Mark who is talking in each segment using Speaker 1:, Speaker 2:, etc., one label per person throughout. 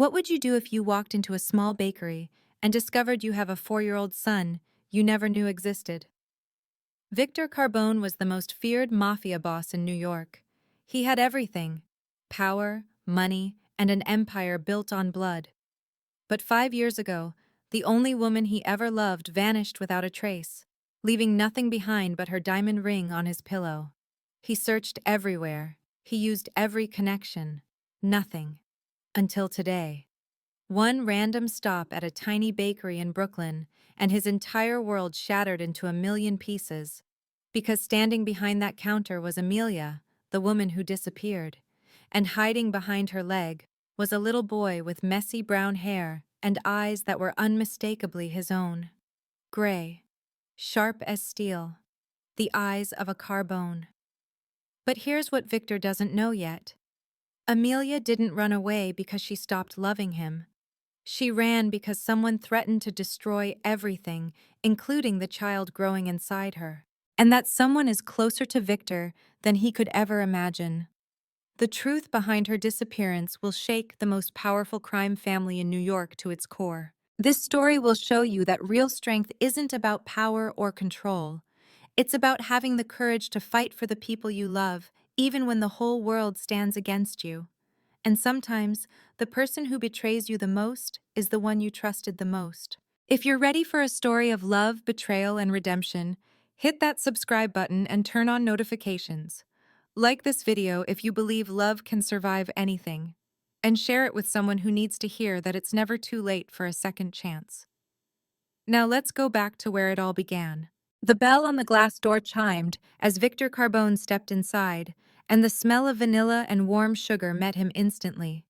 Speaker 1: What would you do if you walked into a small bakery and discovered you have a 4-year-old son you never knew existed? Victor Carbone was the most feared mafia boss in New York. He had everything: power, money, and an empire built on blood. But 5 years ago, the only woman he ever loved vanished without a trace, leaving nothing behind but her diamond ring on his pillow. He searched everywhere. He used every connection. Nothing. Until today. One random stop at a tiny bakery in Brooklyn, and his entire world shattered into a million pieces. Because standing behind that counter was Amelia, the woman who disappeared, and hiding behind her leg was a little boy with messy brown hair and eyes that were unmistakably his own. Gray, sharp as steel, the eyes of a Carbone. But here's what Victor doesn't know yet. Amelia didn't run away because she stopped loving him. She ran because someone threatened to destroy everything, including the child growing inside her. And that someone is closer to Victor than he could ever imagine. The truth behind her disappearance will shake the most powerful crime family in New York to its core. This story will show you that real strength isn't about power or control. It's about having the courage to fight for the people you love, even when the whole world stands against you. And sometimes, the person who betrays you the most is the one you trusted the most. If you're ready for a story of love, betrayal, and redemption, hit that subscribe button and turn on notifications. Like this video if you believe love can survive anything, and share it with someone who needs to hear that it's never too late for a second chance. Now let's go back to where it all began. The bell on the glass door chimed as Victor Carbone stepped inside, and the smell of vanilla and warm sugar met him instantly.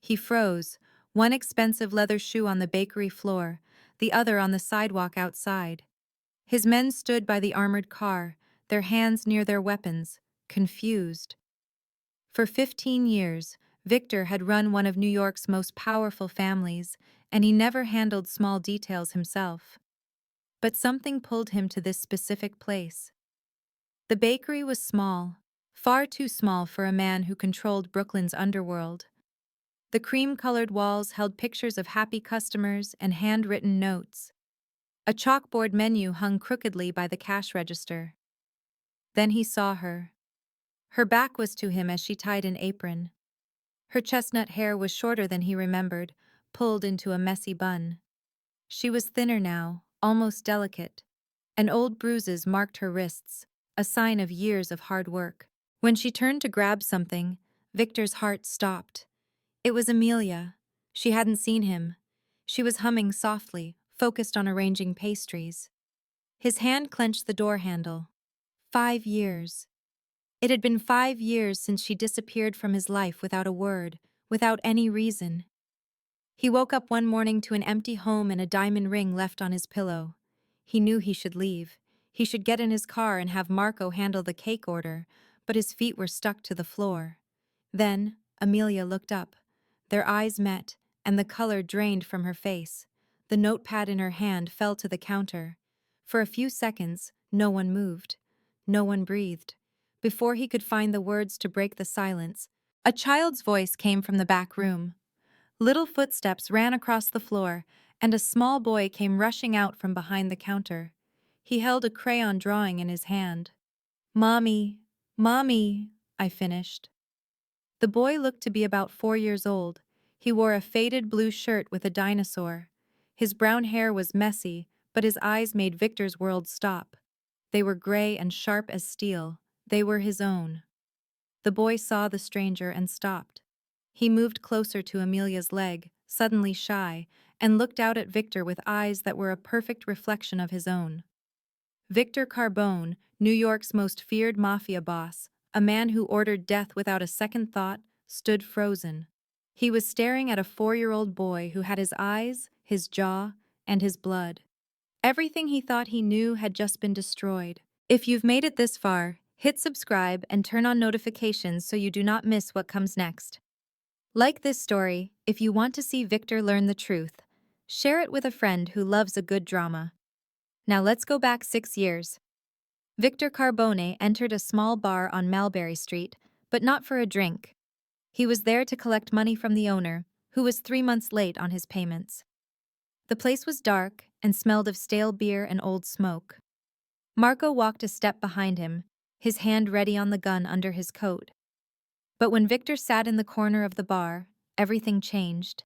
Speaker 1: He froze, one expensive leather shoe on the bakery floor, the other on the sidewalk outside. His men stood by the armored car, their hands near their weapons, confused. For 15 years, Victor had run one of New York's most powerful families, and he never handled small details himself. But something pulled him to this specific place. The bakery was small, far too small for a man who controlled Brooklyn's underworld. The cream-colored walls held pictures of happy customers and handwritten notes. A chalkboard menu hung crookedly by the cash register. Then he saw her. Her back was to him as she tied an apron. Her chestnut hair was shorter than he remembered, pulled into a messy bun. She was thinner now, almost delicate, and old bruises marked her wrists, a sign of years of hard work. When she turned to grab something, Victor's heart stopped. It was Amelia. She hadn't seen him. She was humming softly, focused on arranging pastries. His hand clenched the door handle. 5 years. It had been 5 years since she disappeared from his life without a word, without any reason. He woke up one morning to an empty home and a diamond ring left on his pillow. He knew he should leave. He should get in his car and have Marco handle the cake order, but his feet were stuck to the floor. Then, Amelia looked up. Their eyes met, and the color drained from her face. The notepad in her hand fell to the counter. For a few seconds, no one moved. No one breathed. Before he could find the words to break the silence, a child's voice came from the back room. Little footsteps ran across the floor, and a small boy came rushing out from behind the counter. He held a crayon drawing in his hand. "Mommy, Mommy," I finished. The boy looked to be about 4 years old. He wore a faded blue shirt with a dinosaur. His brown hair was messy, but his eyes made Victor's world stop. They were gray and sharp as steel. They were his own. The boy saw the stranger and stopped. He moved closer to Amelia's leg, suddenly shy, and looked out at Victor with eyes that were a perfect reflection of his own. Victor Carbone, New York's most feared mafia boss, a man who ordered death without a second thought, stood frozen. He was staring at a 4-year-old boy who had his eyes, his jaw, and his blood. Everything he thought he knew had just been destroyed. If you've made it this far, hit subscribe and turn on notifications so you do not miss what comes next. Like this story, if you want to see Victor learn the truth, share it with a friend who loves a good drama. Now let's go back 6 years. Victor Carbone entered a small bar on Mulberry Street, but not for a drink. He was there to collect money from the owner, who was 3 months late on his payments. The place was dark and smelled of stale beer and old smoke. Marco walked a step behind him, his hand ready on the gun under his coat. But when Victor sat in the corner of the bar, everything changed.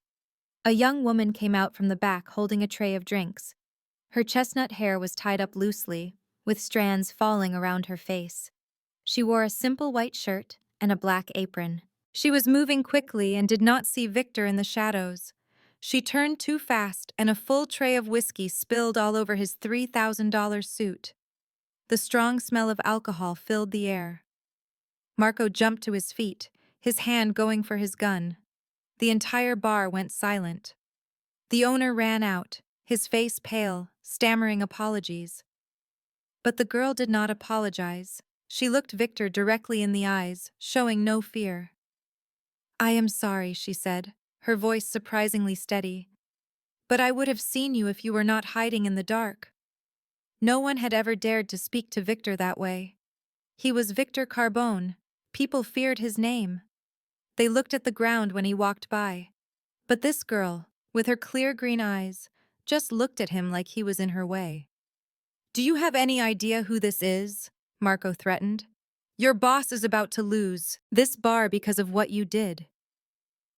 Speaker 1: A young woman came out from the back holding a tray of drinks. Her chestnut hair was tied up loosely, with strands falling around her face. She wore a simple white shirt and a black apron. She was moving quickly and did not see Victor in the shadows. She turned too fast and a full tray of whiskey spilled all over his $3,000 suit. The strong smell of alcohol filled the air. Marco jumped to his feet, his hand going for his gun. The entire bar went silent. The owner ran out, his face pale, stammering apologies. But the girl did not apologize. She looked Victor directly in the eyes, showing no fear. "I am sorry," she said, her voice surprisingly steady. "But I would have seen you if you were not hiding in the dark." No one had ever dared to speak to Victor that way. He was Victor Carbone. People feared his name. They looked at the ground when he walked by. But this girl, with her clear green eyes, just looked at him like he was in her way. "Do you have any idea who this is?" Marco threatened. "Your boss is about to lose this bar because of what you did."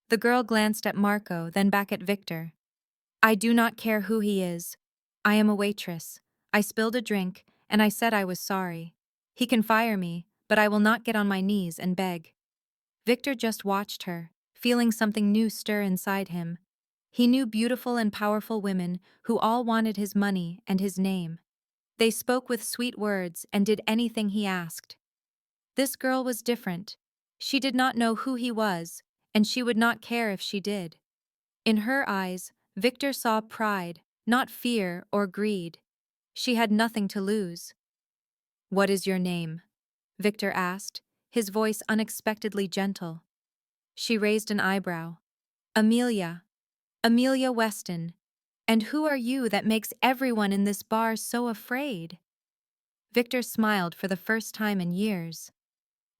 Speaker 1: The girl glanced at Marco, then back at Victor. "I do not care who he is. I am a waitress. I spilled a drink, and I said I was sorry. He can fire me, but I will not get on my knees and beg." Victor just watched her, feeling something new stir inside him. He knew beautiful and powerful women who all wanted his money and his name. They spoke with sweet words and did anything he asked. This girl was different. She did not know who he was, and she would not care if she did. In her eyes, Victor saw pride, not fear or greed. She had nothing to lose. "What is your name?" Victor asked, his voice unexpectedly gentle. She raised an eyebrow. "Amelia. Amelia Weston. And who are you that makes everyone in this bar so afraid?" Victor smiled for the first time in years.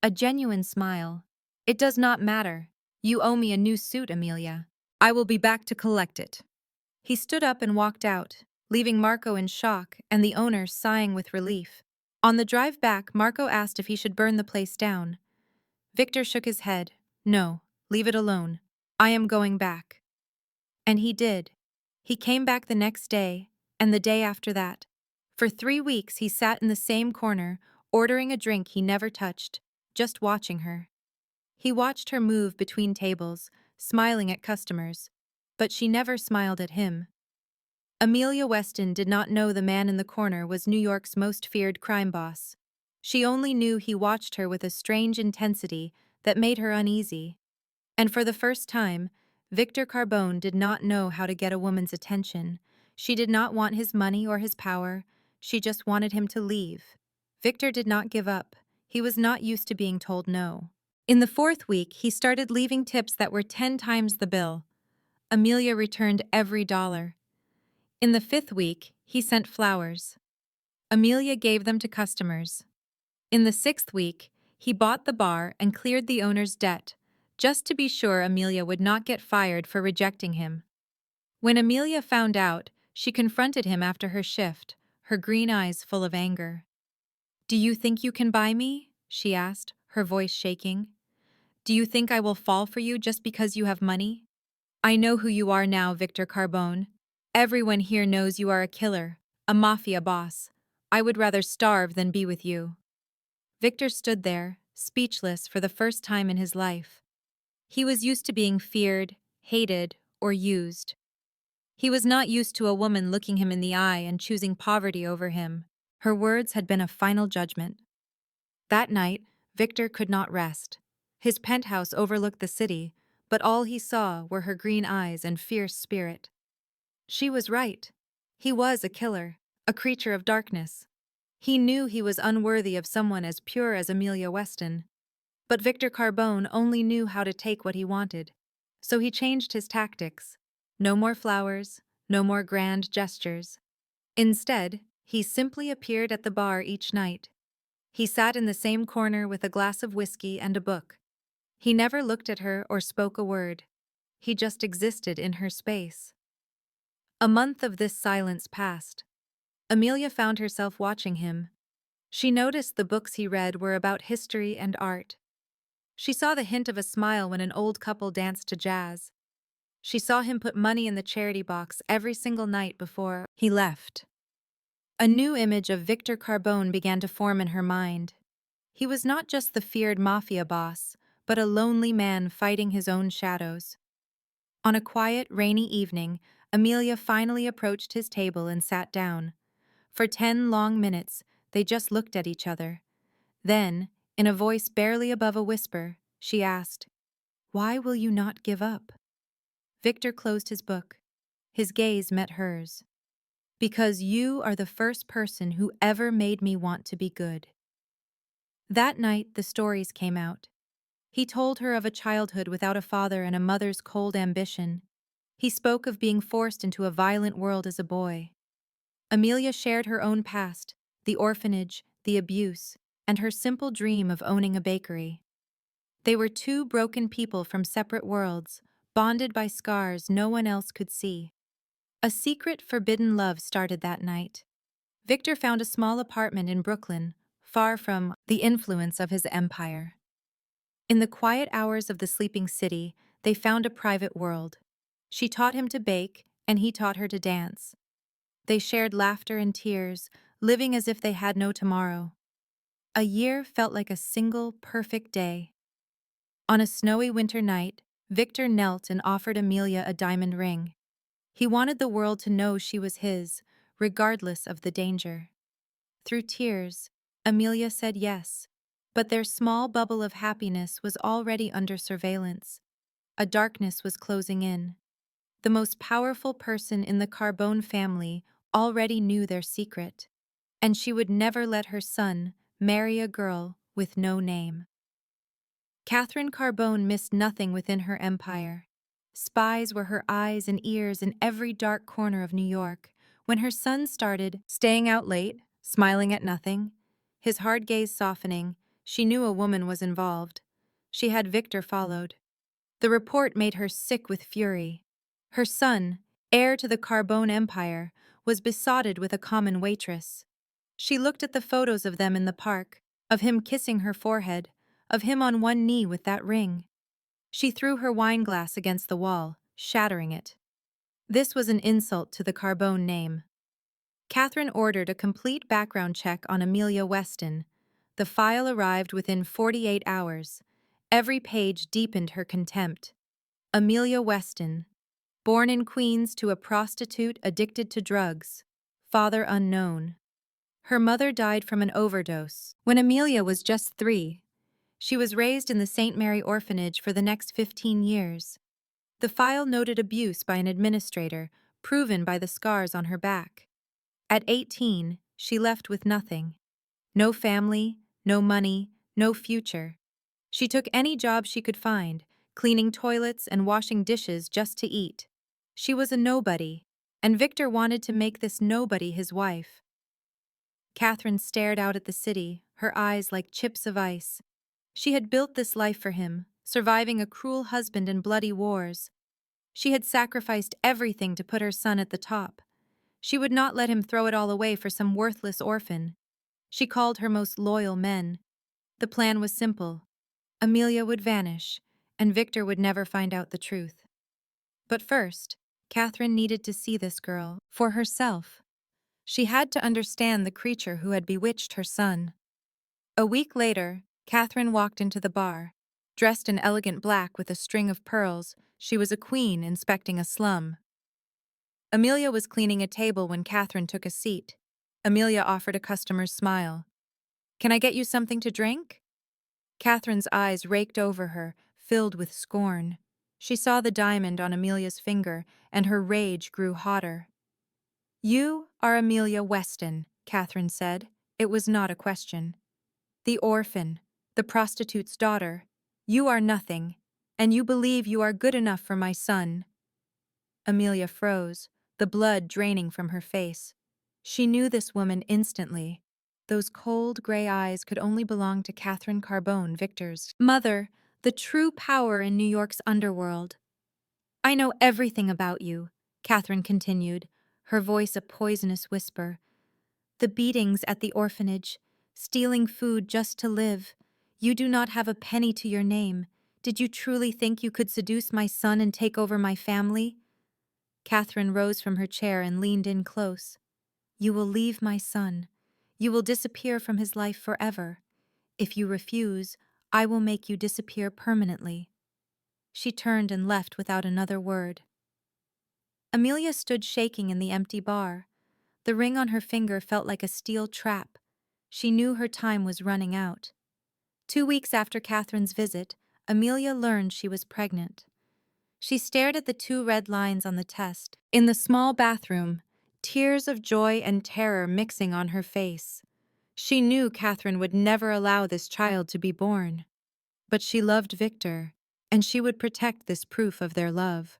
Speaker 1: A genuine smile. "It does not matter. You owe me a new suit, Amelia. I will be back to collect it." He stood up and walked out, leaving Marco in shock and the owner sighing with relief. On the drive back, Marco asked if he should burn the place down. Victor shook his head. "No, leave it alone. I am going back." And he did. He came back the next day, and the day after that. For 3 weeks he sat in the same corner, ordering a drink he never touched, just watching her. He watched her move between tables, smiling at customers, but she never smiled at him. Amelia Weston did not know the man in the corner was New York's most feared crime boss. She only knew he watched her with a strange intensity that made her uneasy. And for the first time, Victor Carbone did not know how to get a woman's attention. She did not want his money or his power. She just wanted him to leave. Victor did not give up. He was not used to being told no. In the 4th week, he started leaving tips that were 10 times the bill. Amelia returned every dollar. In the 5th week, he sent flowers. Amelia gave them to customers. In the 6th week, he bought the bar and cleared the owner's debt, just to be sure Amelia would not get fired for rejecting him. When Amelia found out, she confronted him after her shift, her green eyes full of anger. "Do you think you can buy me?" she asked, her voice shaking. "Do you think I will fall for you just because you have money? I know who you are now, Victor Carbone. Everyone here knows you are a killer, a mafia boss. I would rather starve than be with you." Victor stood there, speechless for the first time in his life. He was used to being feared, hated, or used. He was not used to a woman looking him in the eye and choosing poverty over him. Her words had been a final judgment. That night, Victor could not rest. His penthouse overlooked the city, but all he saw were her green eyes and fierce spirit. She was right. He was a killer, a creature of darkness. He knew he was unworthy of someone as pure as Amelia Weston. But Victor Carbone only knew how to take what he wanted. So he changed his tactics. No more flowers, no more grand gestures. Instead, he simply appeared at the bar each night. He sat in the same corner with a glass of whiskey and a book. He never looked at her or spoke a word. He just existed in her space. A month of this silence passed. Amelia found herself watching him. She noticed the books he read were about history and art. She saw the hint of a smile when an old couple danced to jazz. She saw him put money in the charity box every single night before he left. A new image of Victor Carbone began to form in her mind. He was not just the feared mafia boss, but a lonely man fighting his own shadows. On a quiet, rainy evening, Amelia finally approached his table and sat down. For 10 long minutes, they just looked at each other. Then, in a voice barely above a whisper, she asked, "Why will you not give up?" Victor closed his book. His gaze met hers. "Because you are the first person who ever made me want to be good." That night, the stories came out. He told her of a childhood without a father and a mother's cold ambition. He spoke of being forced into a violent world as a boy. Amelia shared her own past, the orphanage, the abuse, and her simple dream of owning a bakery. They were two broken people from separate worlds, bonded by scars no one else could see. A secret, forbidden love started that night. Victor found a small apartment in Brooklyn, far from the influence of his empire. In the quiet hours of the sleeping city, they found a private world. She taught him to bake, and he taught her to dance. They shared laughter and tears, living as if they had no tomorrow. A year felt like a single, perfect day. On a snowy winter night, Victor knelt and offered Amelia a diamond ring. He wanted the world to know she was his, regardless of the danger. Through tears, Amelia said yes, but their small bubble of happiness was already under surveillance. A darkness was closing in. The most powerful person in the Carbone family already knew their secret, and she would never let her son marry a girl with no name. Catherine Carbone missed nothing within her empire. Spies were her eyes and ears in every dark corner of New York. When her son started staying out late, smiling at nothing, his hard gaze softening, she knew a woman was involved. She had Victor followed. The report made her sick with fury. Her son, heir to the Carbone empire, was besotted with a common waitress. She looked at the photos of them in the park, of him kissing her forehead, of him on one knee with that ring. She threw her wineglass against the wall, shattering it. This was an insult to the Carbone name. Catherine ordered a complete background check on Amelia Weston. The file arrived within 48 hours. Every page deepened her contempt. Amelia Weston, born in Queens to a prostitute addicted to drugs. Father unknown. Her mother died from an overdose when Amelia was just 3. She was raised in the St. Mary orphanage for the next 15 years. The file noted abuse by an administrator, proven by the scars on her back. At 18, she left with nothing. No family, no money, no future. She took any job she could find, cleaning toilets and washing dishes just to eat. She was a nobody, and Victor wanted to make this nobody his wife. Catherine stared out at the city, her eyes like chips of ice. She had built this life for him, surviving a cruel husband and bloody wars. She had sacrificed everything to put her son at the top. She would not let him throw it all away for some worthless orphan. She called her most loyal men. The plan was simple. Amelia would vanish, and Victor would never find out the truth. But first, Catherine needed to see this girl for herself. She had to understand the creature who had bewitched her son. A week later, Catherine walked into the bar. Dressed in elegant black with a string of pearls, she was a queen inspecting a slum. Amelia was cleaning a table when Catherine took a seat. Amelia offered a customer's smile. "Can I get you something to drink?" Catherine's eyes raked over her, filled with scorn. She saw the diamond on Amelia's finger, and her rage grew hotter. "You are Amelia Weston," Catherine said. It was not a question. "The orphan, the prostitute's daughter. You are nothing, and you believe you are good enough for my son." Amelia froze, the blood draining from her face. She knew this woman instantly. Those cold, gray eyes could only belong to Catherine Carbone, Victor's mother, the true power in New York's underworld. I know everything about you, Catherine continued, her voice a poisonous whisper. The beatings at the orphanage, stealing food just to live. You do not have a penny to your name. Did you truly think you could seduce my son and take over my family? Catherine rose from her chair and leaned in close. You will leave my son. You will disappear from his life forever. If you refuse, I will make you disappear permanently. She turned and left without another word. Amelia stood shaking in the empty bar. The ring on her finger felt like a steel trap. She knew her time was running out. 2 weeks after Catherine's visit, Amelia learned she was pregnant. She stared at the 2 red lines on the test. In the small bathroom, tears of joy and terror mixing on her face. She knew Catherine would never allow this child to be born. But she loved Victor, and she would protect this proof of their love.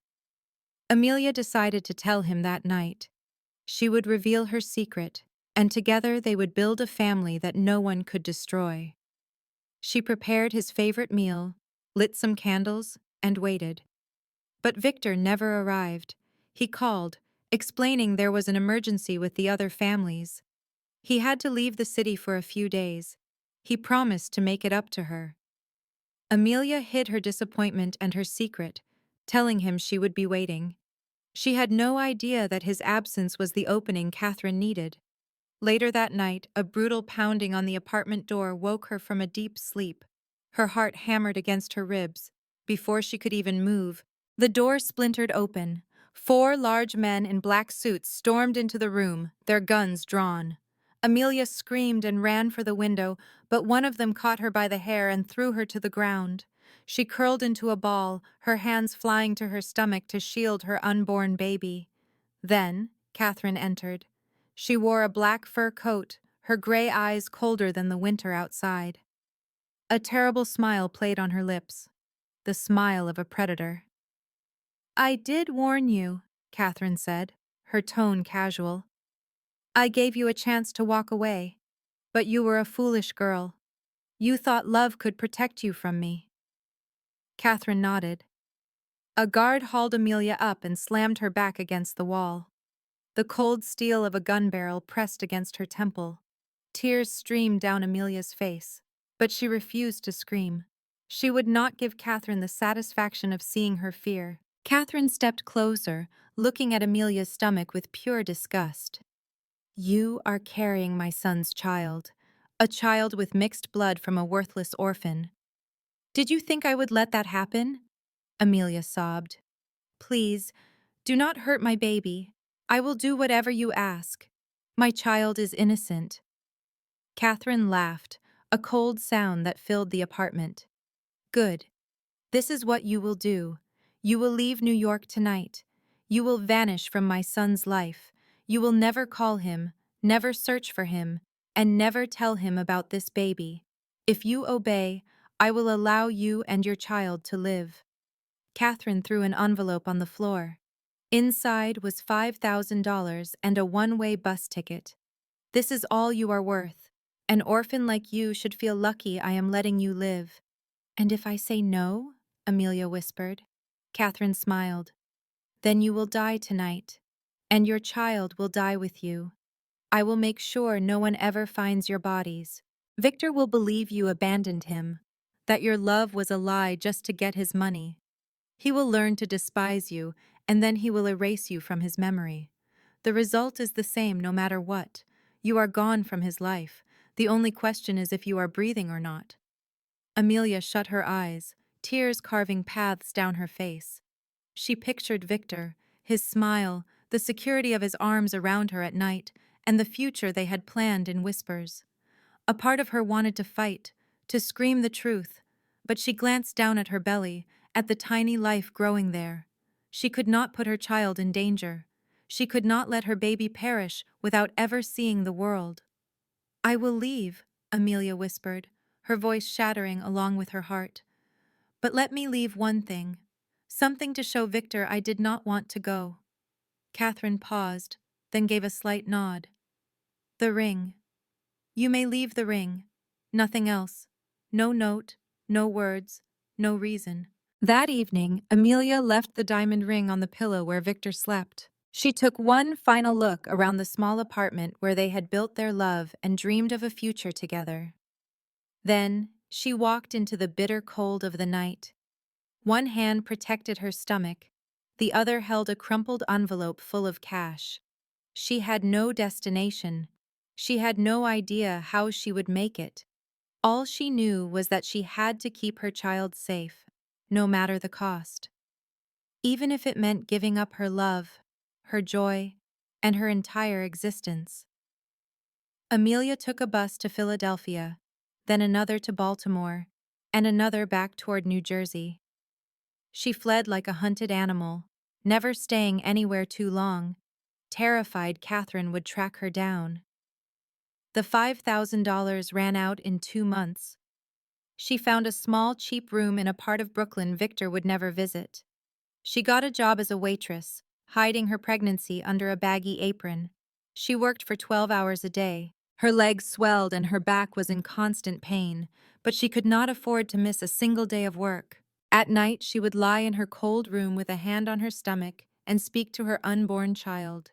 Speaker 1: Amelia decided to tell him that night. She would reveal her secret, and together they would build a family that no one could destroy. She prepared his favorite meal, lit some candles, and waited. But Victor never arrived. He called, explaining there was an emergency with the other families. He had to leave the city for a few days. He promised to make it up to her. Amelia hid her disappointment and her secret, telling him she would be waiting. She had no idea that his absence was the opening Catherine needed. Later that night, a brutal pounding on the apartment door woke her from a deep sleep. Her heart hammered against her ribs. Before she could even move, the door splintered open. 4 large men in black suits stormed into the room, their guns drawn. Amelia screamed and ran for the window, but one of them caught her by the hair and threw her to the ground. She curled into a ball, her hands flying to her stomach to shield her unborn baby. Then, Catherine entered. She wore a black fur coat, her gray eyes colder than the winter outside. A terrible smile played on her lips, the smile of a predator. I did warn you, Catherine said, her tone casual. I gave you a chance to walk away, but you were a foolish girl. You thought love could protect you from me. Catherine nodded. A guard hauled Amelia up and slammed her back against the wall. The cold steel of a gun barrel pressed against her temple. Tears streamed down Amelia's face, but she refused to scream. She would not give Catherine the satisfaction of seeing her fear. Catherine stepped closer, looking at Amelia's stomach with pure disgust. You are carrying my son's child, a child with mixed blood from a worthless orphan. Did you think I would let that happen? Amelia sobbed. Please, do not hurt my baby. I will do whatever you ask. My child is innocent. Catherine laughed, a cold sound that filled the apartment. Good. This is what you will do. You will leave New York tonight. You will vanish from my son's life. You will never call him, never search for him, and never tell him about this baby. If you obey, I will allow you and your child to live. Catherine threw an envelope on the floor. Inside was $5,000 and a one-way bus ticket. This is all you are worth. An orphan like you should feel lucky I am letting you live. And if I say no? Amelia whispered. Catherine smiled. Then you will die tonight, and your child will die with you. I will make sure no one ever finds your bodies. Victor will believe you abandoned him, that your love was a lie just to get his money. He will learn to despise you, and then he will erase you from his memory. The result is the same no matter what. You are gone from his life. The only question is if you are breathing or not. Amelia shut her eyes, tears carving paths down her face. She pictured Victor, his smile, the security of his arms around her at night, and the future they had planned in whispers. A part of her wanted to fight, to scream the truth, but she glanced down at her belly, at the tiny life growing there. She could not put her child in danger. She could not let her baby perish without ever seeing the world. I will leave, Amelia whispered, her voice shattering along with her heart. But let me leave one thing, something to show Victor I did not want to go. Catherine paused, then gave a slight nod. The ring. You may leave the ring. Nothing else. No note, no words, no reason. That evening, Amelia left the diamond ring on the pillow where Victor slept. She took one final look around the small apartment where they had built their love and dreamed of a future together. Then, she walked into the bitter cold of the night. One hand protected her stomach, the other held a crumpled envelope full of cash. She had no destination. She had no idea how she would make it. All she knew was that she had to keep her child safe, no matter the cost. Even if it meant giving up her love, her joy, and her entire existence. Amelia took a bus to Philadelphia, then another to Baltimore, and another back toward New Jersey. She fled like a hunted animal, never staying anywhere too long, terrified Catherine would track her down. The $5,000 ran out in 2 months. She found a small, cheap room in a part of Brooklyn Victor would never visit. She got a job as a waitress, hiding her pregnancy under a baggy apron. She worked for 12 hours a day. Her legs swelled and her back was in constant pain, but she could not afford to miss a single day of work. At night, she would lie in her cold room with a hand on her stomach and speak to her unborn child.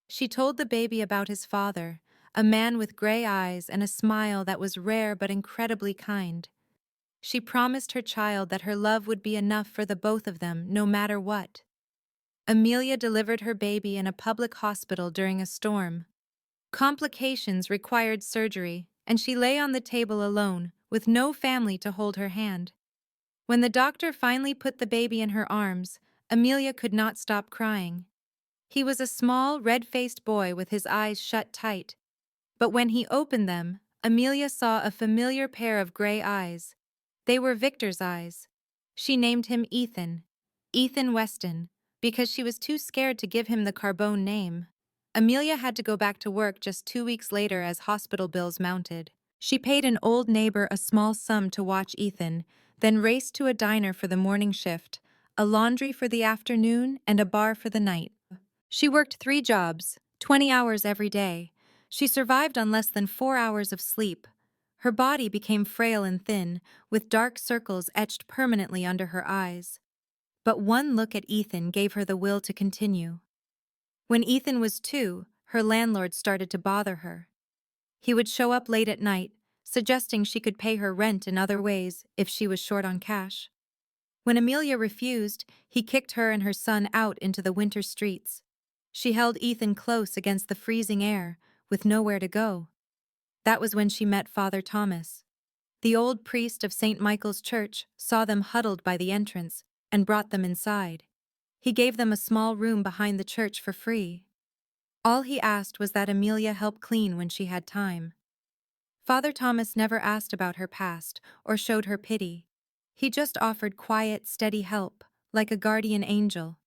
Speaker 1: She told the baby about his father, a man with gray eyes and a smile that was rare but incredibly kind. She promised her child that her love would be enough for the both of them, no matter what. Amelia delivered her baby in a public hospital during a storm. Complications required surgery, and she lay on the table alone, with no family to hold her hand. When the doctor finally put the baby in her arms, Amelia could not stop crying. He was a small, red-faced boy with his eyes shut tight. But when he opened them, Amelia saw a familiar pair of gray eyes. They were Victor's eyes. She named him Ethan, Ethan Weston, because she was too scared to give him the Carbone name. Amelia had to go back to work just 2 weeks later as hospital bills mounted. She paid an old neighbor a small sum to watch Ethan, then raced to a diner for the morning shift, a laundry for the afternoon, and a bar for the night. She worked 3 jobs, 20 hours every day. She survived on less than 4 hours of sleep. Her body became frail and thin, with dark circles etched permanently under her eyes. But one look at Ethan gave her the will to continue. When Ethan was 2, her landlord started to bother her. He would show up late at night, suggesting she could pay her rent in other ways if she was short on cash. When Amelia refused, he kicked her and her son out into the winter streets. She held Ethan close against the freezing air, with nowhere to go. That was when she met Father Thomas. The old priest of St. Michael's Church saw them huddled by the entrance and brought them inside. He gave them a small room behind the church for free. All he asked was that Amelia help clean when she had time. Father Thomas never asked about her past or showed her pity. He just offered quiet, steady help, like a guardian angel.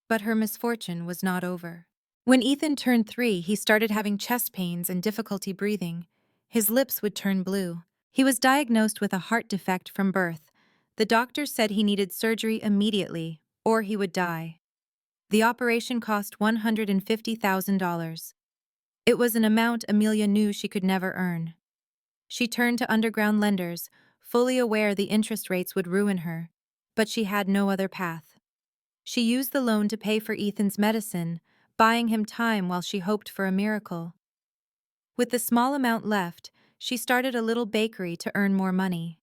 Speaker 1: But her misfortune was not over. When Ethan turned 3, he started having chest pains and difficulty breathing. His lips would turn blue. He was diagnosed with a heart defect from birth. The doctor said he needed surgery immediately, or he would die. The operation cost $150,000. It was an amount Amelia knew she could never earn. She turned to underground lenders, fully aware the interest rates would ruin her, but she had no other path. She used the loan to pay for Ethan's medicine, buying him time while she hoped for a miracle. With the small amount left, she started a little bakery to earn more money.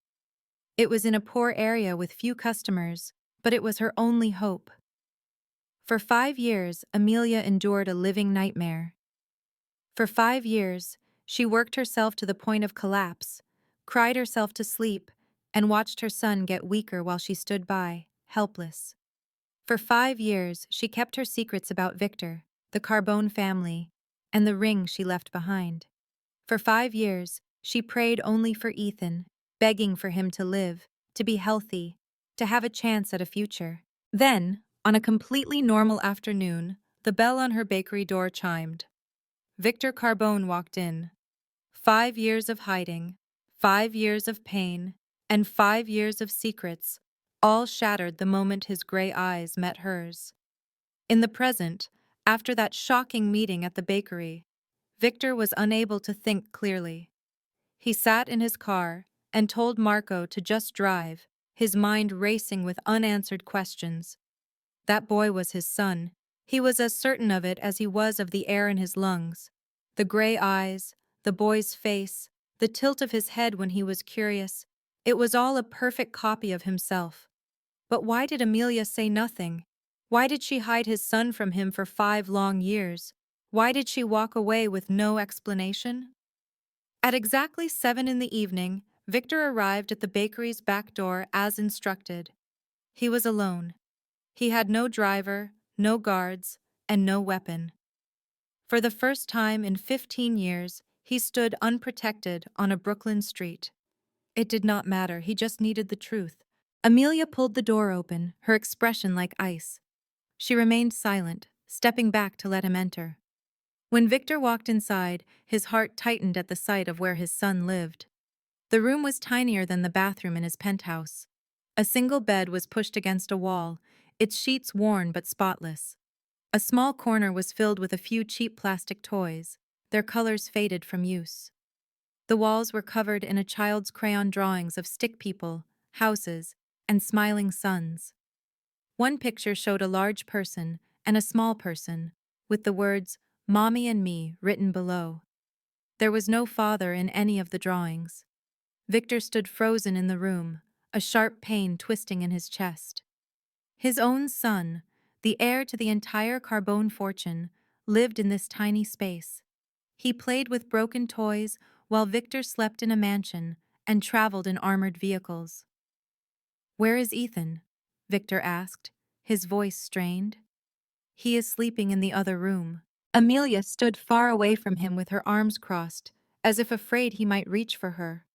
Speaker 1: It was in a poor area with few customers, but it was her only hope. For 5 years, Amelia endured a living nightmare. For 5 years, she worked herself to the point of collapse, cried herself to sleep, and watched her son get weaker while she stood by, helpless. For 5 years, she kept her secrets about Victor, the Carbone family, and the ring she left behind. For 5 years, she prayed only for Ethan, begging for him to live, to be healthy, to have a chance at a future. Then, on a completely normal afternoon, the bell on her bakery door chimed. Victor Carbone walked in. 5 years of hiding, 5 years of pain, and 5 years of secrets, all shattered the moment his gray eyes met hers. In the present, after that shocking meeting at the bakery, Victor was unable to think clearly. He sat in his car and told Marco to just drive, his mind racing with unanswered questions. That boy was his son. He was as certain of it as he was of the air in his lungs. The gray eyes, the boy's face, the tilt of his head when he was curious, it was all a perfect copy of himself. But why did Amelia say nothing? Why did she hide his son from him for 5 long years? Why did she walk away with no explanation? At exactly 7 in the evening, Victor arrived at the bakery's back door as instructed. He was alone. He had no driver, no guards, and no weapon. For the first time in 15 years, he stood unprotected on a Brooklyn street. It did not matter, he just needed the truth. Amelia pulled the door open, her expression like ice. She remained silent, stepping back to let him enter. When Victor walked inside, his heart tightened at the sight of where his son lived. The room was tinier than the bathroom in his penthouse. A single bed was pushed against a wall, its sheets worn but spotless. A small corner was filled with a few cheap plastic toys, their colors faded from use. The walls were covered in a child's crayon drawings of stick people, houses, and smiling suns. One picture showed a large person and a small person, with the words, "Mommy and me," written below. There was no father in any of the drawings. Victor stood frozen in the room, a sharp pain twisting in his chest. His own son, the heir to the entire Carbone fortune, lived in this tiny space. He played with broken toys while Victor slept in a mansion and traveled in armored vehicles. "Where is Ethan?" Victor asked, his voice strained. "He is sleeping in the other room." Amelia stood far away from him with her arms crossed, as if afraid he might reach for her.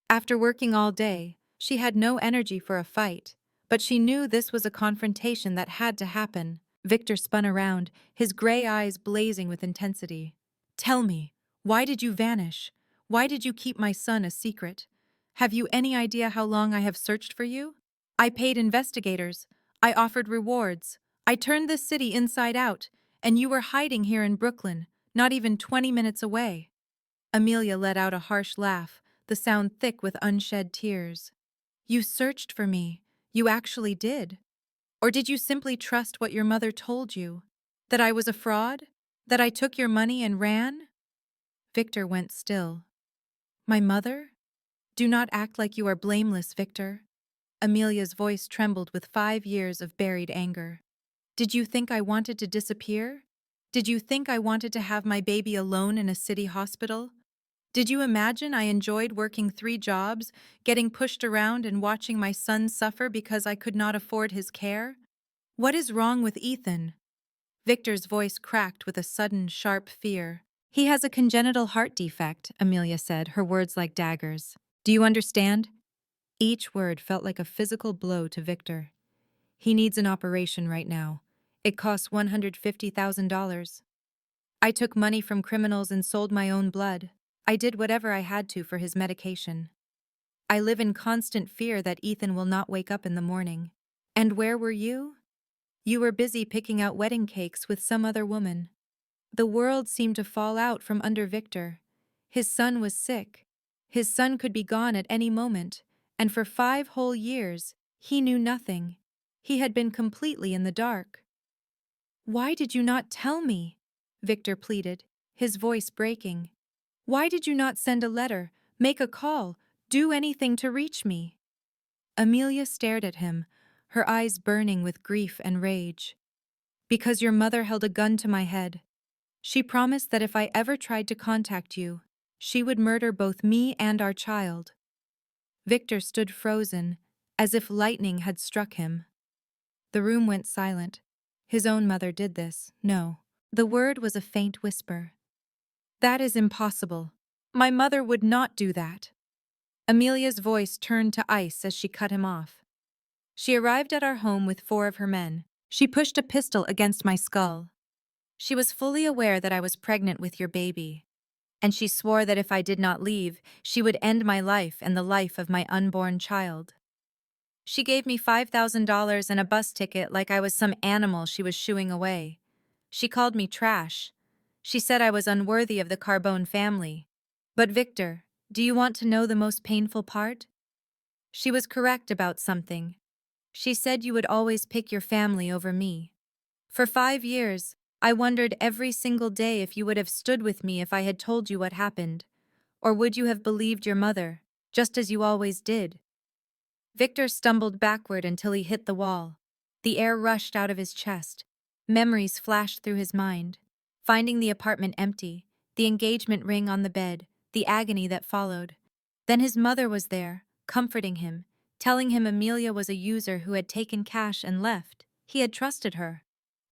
Speaker 1: After working all day, she had no energy for a fight, but she knew this was a confrontation that had to happen. Victor spun around, his gray eyes blazing with intensity. "Tell me, why did you vanish? Why did you keep my son a secret? Have you any idea how long I have searched for you? I paid investigators. I offered rewards. I turned this city inside out, and you were hiding here in Brooklyn, not even 20 minutes away." Amelia let out a harsh laugh, the sound thick with unshed tears. "You searched for me. You actually did. Or did you simply trust what your mother told you? That I was a fraud? That I took your money and ran?" Victor went still. "My mother? Do not act like you are blameless, Victor." Amelia's voice trembled with 5 years of buried anger. "Did you think I wanted to disappear? Did you think I wanted to have my baby alone in a city hospital? Did you imagine I enjoyed working 3 jobs, getting pushed around and watching my son suffer because I could not afford his care? What is wrong with Ethan?" Victor's voice cracked with a sudden, sharp fear. "He has a congenital heart defect," Amelia said, her words like daggers. "Do you understand?" Each word felt like a physical blow to Victor. "He needs an operation right now. It costs $150,000. I took money from criminals and sold my own blood. I did whatever I had to for his medication. I live in constant fear that Ethan will not wake up in the morning. And where were you? You were busy picking out wedding cakes with some other woman." The world seemed to fall out from under Victor. His son was sick. His son could be gone at any moment, and for 5 whole years, he knew nothing. He had been completely in the dark. "Why did you not tell me?" Victor pleaded, his voice breaking. "Why did you not send a letter, make a call, do anything to reach me?" Amelia stared at him, her eyes burning with grief and rage. "Because your mother held a gun to my head. She promised that if I ever tried to contact you, she would murder both me and our child." Victor stood frozen, as if lightning had struck him. The room went silent. His own mother did this, no. The word was a faint whisper. "That is impossible. My mother would not do that." Amelia's voice turned to ice as she cut him off. "She arrived at our home with 4 of her men. She pushed a pistol against my skull. She was fully aware that I was pregnant with your baby, and she swore that if I did not leave, she would end my life and the life of my unborn child. She gave me $5,000 and a bus ticket like I was some animal she was shooing away. She called me trash. She said I was unworthy of the Carbone family. But Victor, do you want to know the most painful part? She was correct about something. She said you would always pick your family over me. For 5 years, I wondered every single day if you would have stood with me if I had told you what happened. Or would you have believed your mother, just as you always did? Victor stumbled backward until he hit the wall. The air rushed out of his chest. Memories flashed through his mind. Finding the apartment empty, the engagement ring on the bed, the agony that followed. Then his mother was there, comforting him, telling him Amelia was a user who had taken cash and left. He had trusted her.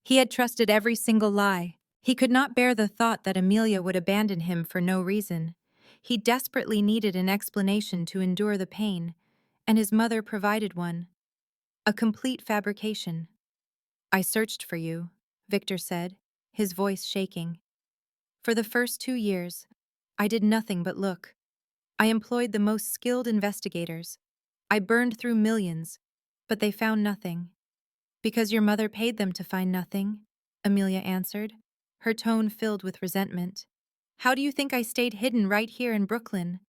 Speaker 1: He had trusted every single lie. He could not bear the thought that Amelia would abandon him for no reason. He desperately needed an explanation to endure the pain, and his mother provided one. A complete fabrication. I searched for you, Victor said, his voice shaking. For the first 2 years, I did nothing but look. I employed the most skilled investigators. I burned through millions, but they found nothing. Because your mother paid them to find nothing, Amelia answered, her tone filled with resentment. How do you think I stayed hidden right here in Brooklyn?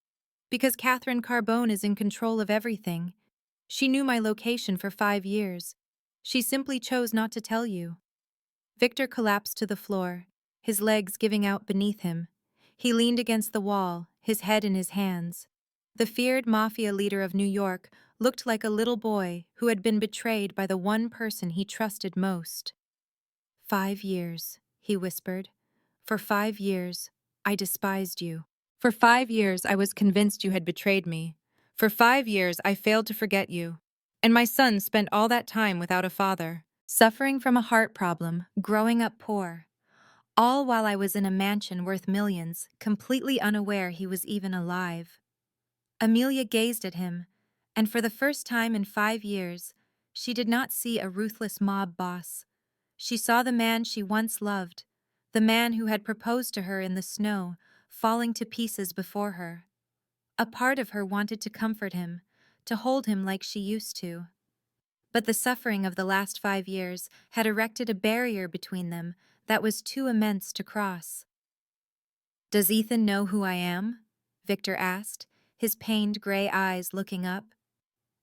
Speaker 1: Because Catherine Carbone is in control of everything. She knew my location for 5 years. She simply chose not to tell you. Victor collapsed to the floor, his legs giving out beneath him. He leaned against the wall, his head in his hands. The feared Mafia leader of New York looked like a little boy who had been betrayed by the one person he trusted most. 5 years, he whispered. For 5 years, I despised you. For 5 years, I was convinced you had betrayed me. For 5 years, I failed to forget you. And my son spent all that time without a father, suffering from a heart problem, growing up poor. All while I was in a mansion worth millions, completely unaware he was even alive. Amelia gazed at him, and for the first time in 5 years, she did not see a ruthless mob boss. She saw the man she once loved, the man who had proposed to her in the snow, falling to pieces before her. A part of her wanted to comfort him, to hold him like she used to. But the suffering of the last 5 years had erected a barrier between them that was too immense to cross. Does Ethan know who I am? Victor asked, his pained gray eyes looking up.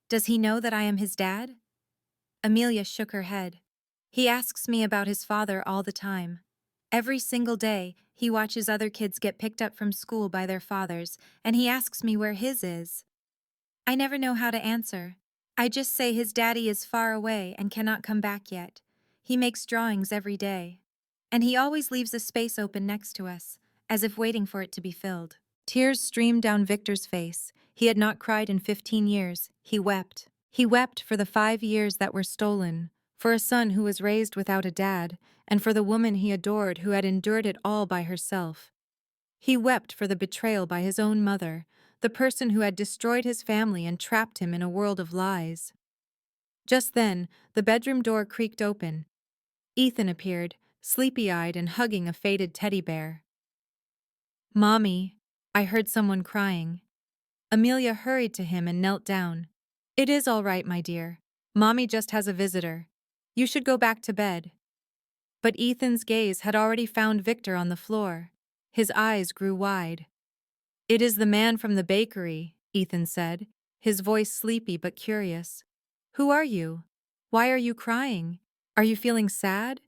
Speaker 1: Does he know that I am his dad? Amelia shook her head. He asks me about his father all the time. Every single day, he watches other kids get picked up from school by their fathers, and he asks me where his is. I never know how to answer. I just say his daddy is far away and cannot come back yet. He makes drawings every day. And he always leaves a space open next to us, as if waiting for it to be filled. Tears streamed down Victor's face. He had not cried in 15 years. He wept. He wept for the 5 years that were stolen, for a son who was raised without a dad, and for the woman he adored who had endured it all by herself. He wept for the betrayal by his own mother, the person who had destroyed his family and trapped him in a world of lies. Just then, the bedroom door creaked open. Ethan appeared, sleepy-eyed and hugging a faded teddy bear. "Mommy," I heard someone crying. Amelia hurried to him and knelt down. "It is all right, my dear. Mommy just has a visitor. You should go back to bed." But Ethan's gaze had already found Victor on the floor. His eyes grew wide. "It is the man from the bakery," Ethan said, his voice sleepy but curious. "Who are you? Why are you crying? Are you feeling sad?"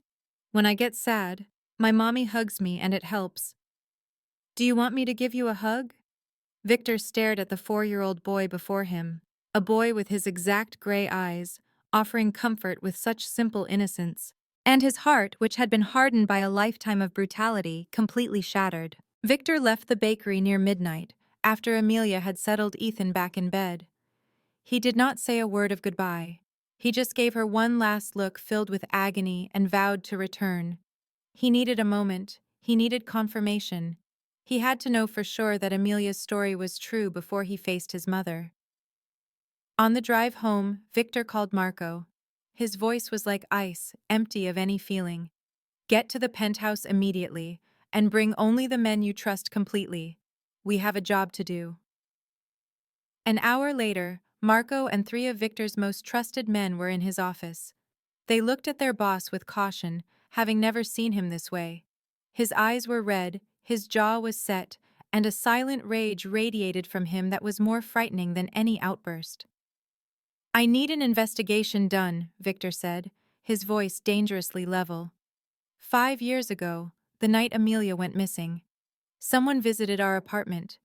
Speaker 1: "When I get sad, my mommy hugs me and it helps." "Do you want me to give you a hug?" Victor stared at the 4-year-old boy before him, a boy with his exact gray eyes, offering comfort with such simple innocence, and his heart, which had been hardened by a lifetime of brutality, completely shattered. Victor left the bakery near midnight, after Amelia had settled Ethan back in bed. He did not say a word of goodbye. He just gave her one last look filled with agony and vowed to return. He needed a moment. He needed confirmation. He had to know for sure that Amelia's story was true before he faced his mother. On the drive home, Victor called Marco. His voice was like ice, empty of any feeling. "Get to the penthouse immediately, and bring only the men you trust completely. We have a job to do." An hour later, Marco and 3 of Victor's most trusted men were in his office. They looked at their boss with caution, having never seen him this way. His eyes were red, his jaw was set, and a silent rage radiated from him that was more frightening than any outburst. I need an investigation done, Victor said, his voice dangerously level. 5 years ago, the night Amelia went missing, someone visited our apartment.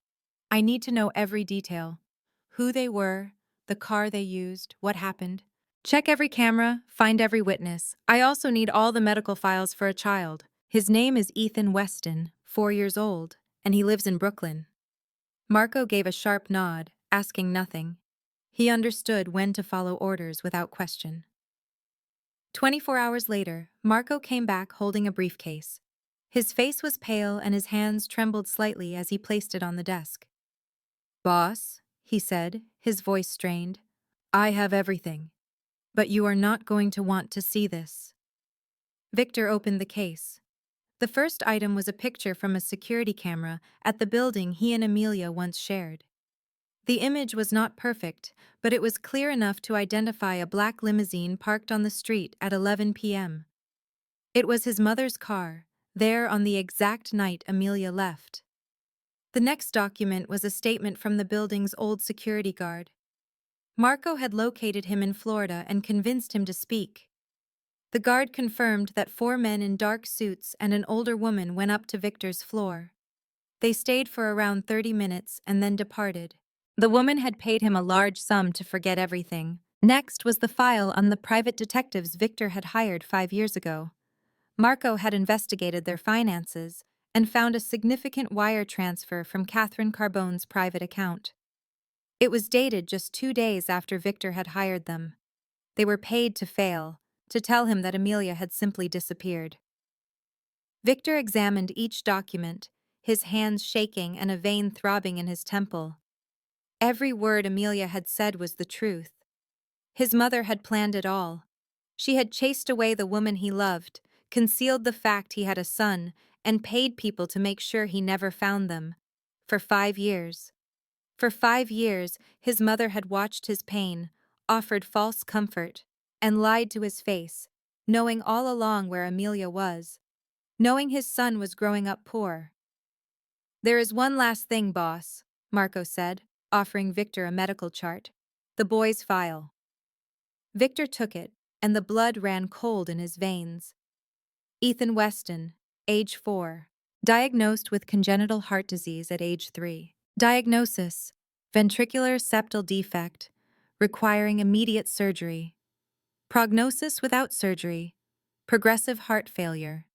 Speaker 1: I need to know every detail. Who they were, the car they used, what happened. Check every camera, find every witness. I also need all the medical files for a child. His name is Ethan Weston, 4 years old, and he lives in Brooklyn. Marco gave a sharp nod, asking nothing. He understood when to follow orders without question. 24 hours later, Marco came back holding a briefcase. His face was pale and his hands trembled slightly as he placed it on the desk. "Boss," he said, his voice strained, "I have everything. But you are not going to want to see this." Victor opened the case. The first item was a picture from a security camera at the building he and Amelia once shared. The image was not perfect, but it was clear enough to identify a black limousine parked on the street at 11 p.m. It was his mother's car, there on the exact night Amelia left. The next document was a statement from the building's old security guard. Marco had located him in Florida and convinced him to speak. The guard confirmed that 4 men in dark suits and an older woman went up to Victor's floor. They stayed for around 30 minutes and then departed. The woman had paid him a large sum to forget everything. Next was the file on the private detectives Victor had hired 5 years ago. Marco had investigated their finances and found a significant wire transfer from Catherine Carbone's private account. It was dated just 2 days after Victor had hired them. They were paid to fail, to tell him that Amelia had simply disappeared. Victor examined each document, his hands shaking and a vein throbbing in his temple. Every word Amelia had said was the truth. His mother had planned it all. She had chased away the woman he loved, concealed the fact he had a son, and paid people to make sure he never found them. For 5 years. For 5 years, his mother had watched his pain, offered false comfort, and lied to his face, knowing all along where Amelia was, knowing his son was growing up poor. "There is one last thing, boss," Marco said, offering Victor a medical chart. "The boy's file." Victor took it, and the blood ran cold in his veins. Ethan Weston, age 4. Diagnosed with congenital heart disease at age 3. Diagnosis: ventricular septal defect, requiring immediate surgery. Prognosis without surgery: progressive heart failure.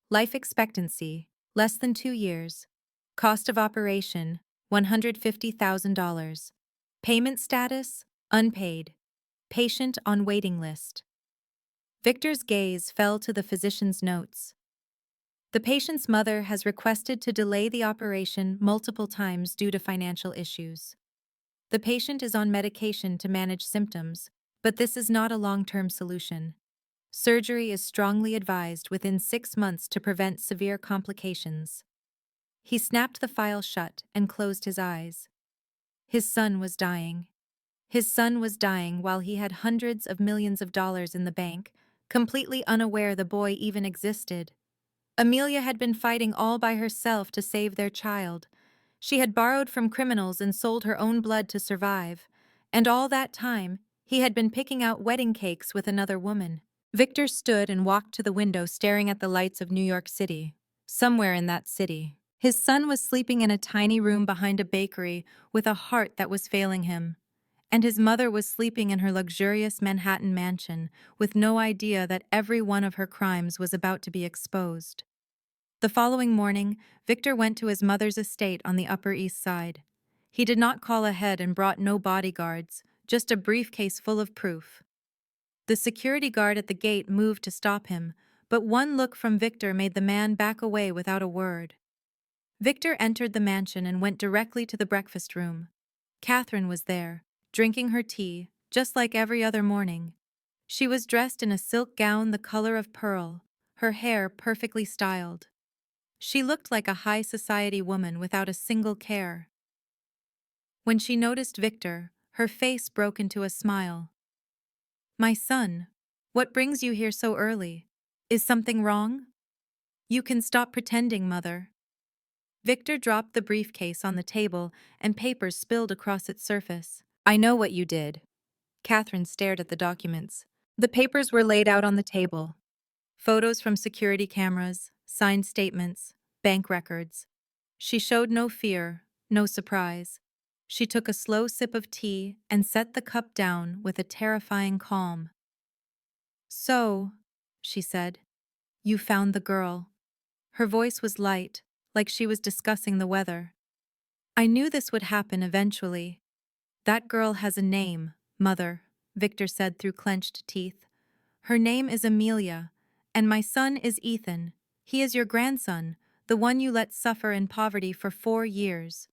Speaker 1: Life expectancy: less than 2 years. Cost of operation: $150,000. Payment status: unpaid. Patient on waiting list. Victor's gaze fell to the physician's notes. The patient's mother has requested to delay the operation multiple times due to financial issues. The patient is on medication to manage symptoms, but this is not a long-term solution. Surgery is strongly advised within 6 months to prevent severe complications. He snapped the file shut and closed his eyes. His son was dying. His son was dying while he had hundreds of millions of dollars in the bank, completely unaware the boy even existed. Amelia had been fighting all by herself to save their child. She had borrowed from criminals and sold her own blood to survive. And all that time, he had been picking out wedding cakes with another woman. Victor stood and walked to the window staring at the lights of New York City. Somewhere in that city, his son was sleeping in a tiny room behind a bakery with a heart that was failing him. And his mother was sleeping in her luxurious Manhattan mansion with no idea that every one of her crimes was about to be exposed. The following morning, Victor went to his mother's estate on the Upper East Side. He did not call ahead and brought no bodyguards, just a briefcase full of proof. The security guard at the gate moved to stop him, but one look from Victor made the man back away without a word. Victor entered the mansion and went directly to the breakfast room. Catherine was there, drinking her tea, just like every other morning. She was dressed in a silk gown the color of pearl, her hair perfectly styled. She looked like a high society woman without a single care. When she noticed Victor, her face broke into a smile. "My son, what brings you here so early? Is something wrong?" "You can stop pretending, Mother." Victor dropped the briefcase on the table and papers spilled across its surface. "I know what you did." Catherine stared at the documents. The papers were laid out on the table. Photos from security cameras, signed statements, bank records. She showed no fear, no surprise. She took a slow sip of tea and set the cup down with a terrifying calm. "So," she said, "you found the girl." Her voice was light, like she was discussing the weather. "I knew this would happen eventually. That girl has a name, Mother," Victor said through clenched teeth. "Her name is Amelia, and my son is Ethan. He is your grandson, the one you let suffer in poverty for 4 years."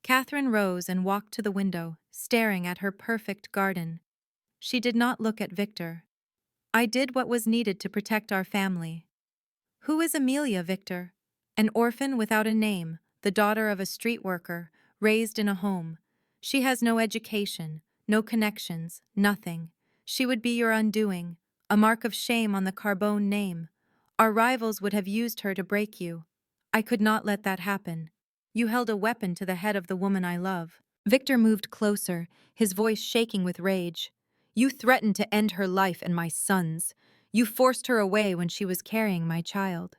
Speaker 1: Catherine rose and walked to the window, staring at her perfect garden. She did not look at Victor. "I did what was needed to protect our family." "Who is Amelia, Victor?" "An orphan without a name, the daughter of a street worker, raised in a home. She has no education, no connections, nothing. She would be your undoing, a mark of shame on the Carbone name. Our rivals would have used her to break you. I could not let that happen. You held a weapon to the head of the woman I love." Victor moved closer, his voice shaking with rage. "You threatened to end her life and my son's. You forced her away when she was carrying my child.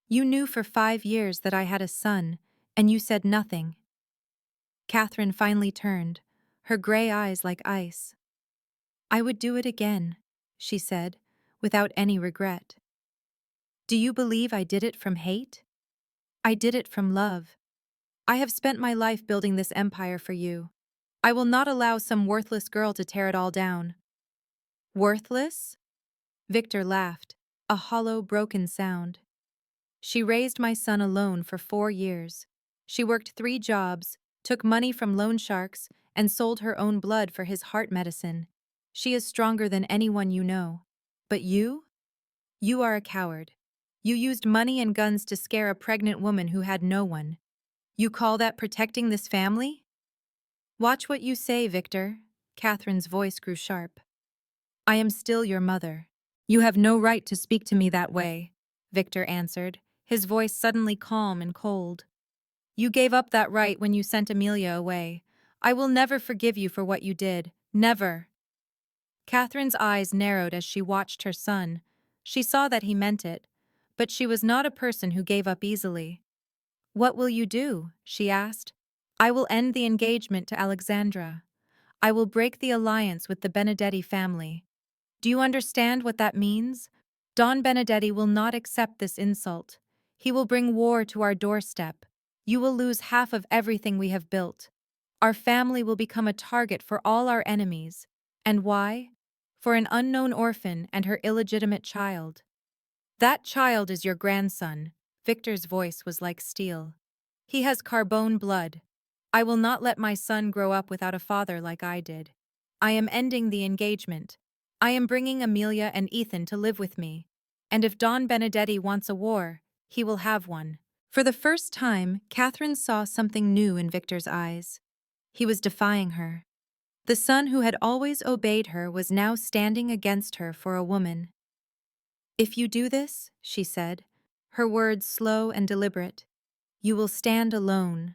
Speaker 1: You knew for 5 years that I had a son, and you said nothing." Catherine finally turned, her gray eyes like ice. "I would do it again," she said, without any regret. "Do you believe I did it from hate? I did it from love. I have spent my life building this empire for you. I will not allow some worthless girl to tear it all down." "Worthless?" Victor laughed, a hollow, broken sound. "She raised my son alone for 4 years. She worked 3 jobs, took money from loan sharks, and sold her own blood for his heart medicine. She is stronger than anyone you know. But you? You are a coward. You used money and guns to scare a pregnant woman who had no one. You call that protecting this family?" "Watch what you say, Victor." Catherine's voice grew sharp. "I am still your mother." "You have no right to speak to me that way," Victor answered, his voice suddenly calm and cold. "You gave up that right when you sent Amelia away. I will never forgive you for what you did. Never." Catherine's eyes narrowed as she watched her son. She saw that he meant it, but she was not a person who gave up easily. "What will you do?" she asked. "I will end the engagement to Alexandra. I will break the alliance with the Benedetti family. Do you understand what that means? Don Benedetti will not accept this insult. He will bring war to our doorstep. You will lose half of everything we have built. Our family will become a target for all our enemies. And why? For an unknown orphan and her illegitimate child. That child is your grandson." Victor's voice was like steel. "He has Carbone blood. I will not let my son grow up without a father like I did. I am ending the engagement. I am bringing Amelia and Ethan to live with me. And if Don Benedetti wants a war, he will have one." For the first time, Catherine saw something new in Victor's eyes. He was defying her. The son who had always obeyed her was now standing against her for a woman. "If you do this," she said, her words slow and deliberate, "you will stand alone.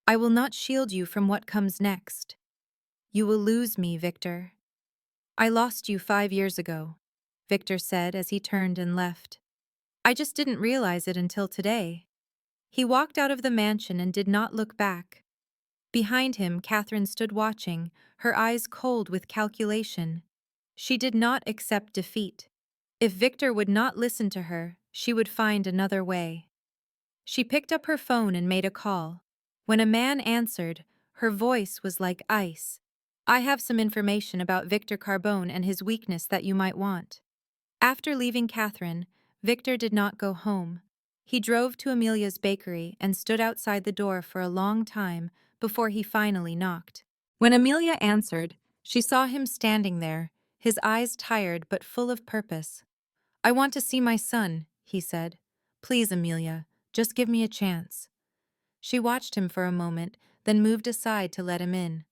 Speaker 1: I will not shield you from what comes next. You will lose me, Victor." "I lost you 5 years ago," Victor said as he turned and left. "I just didn't realize it until today." He walked out of the mansion and did not look back. Behind him, Catherine stood watching, her eyes cold with calculation. She did not accept defeat. If Victor would not listen to her, she would find another way. She picked up her phone and made a call. When a man answered, her voice was like ice. "I have some information about Victor Carbone and his weakness that you might want." After leaving Catherine, Victor did not go home. He drove to Amelia's bakery and stood outside the door for a long time before he finally knocked. When Amelia answered, she saw him standing there, his eyes tired but full of purpose. "I want to see my son," he said. "Please, Amelia, just give me a chance." She watched him for a moment, then moved aside to let him in.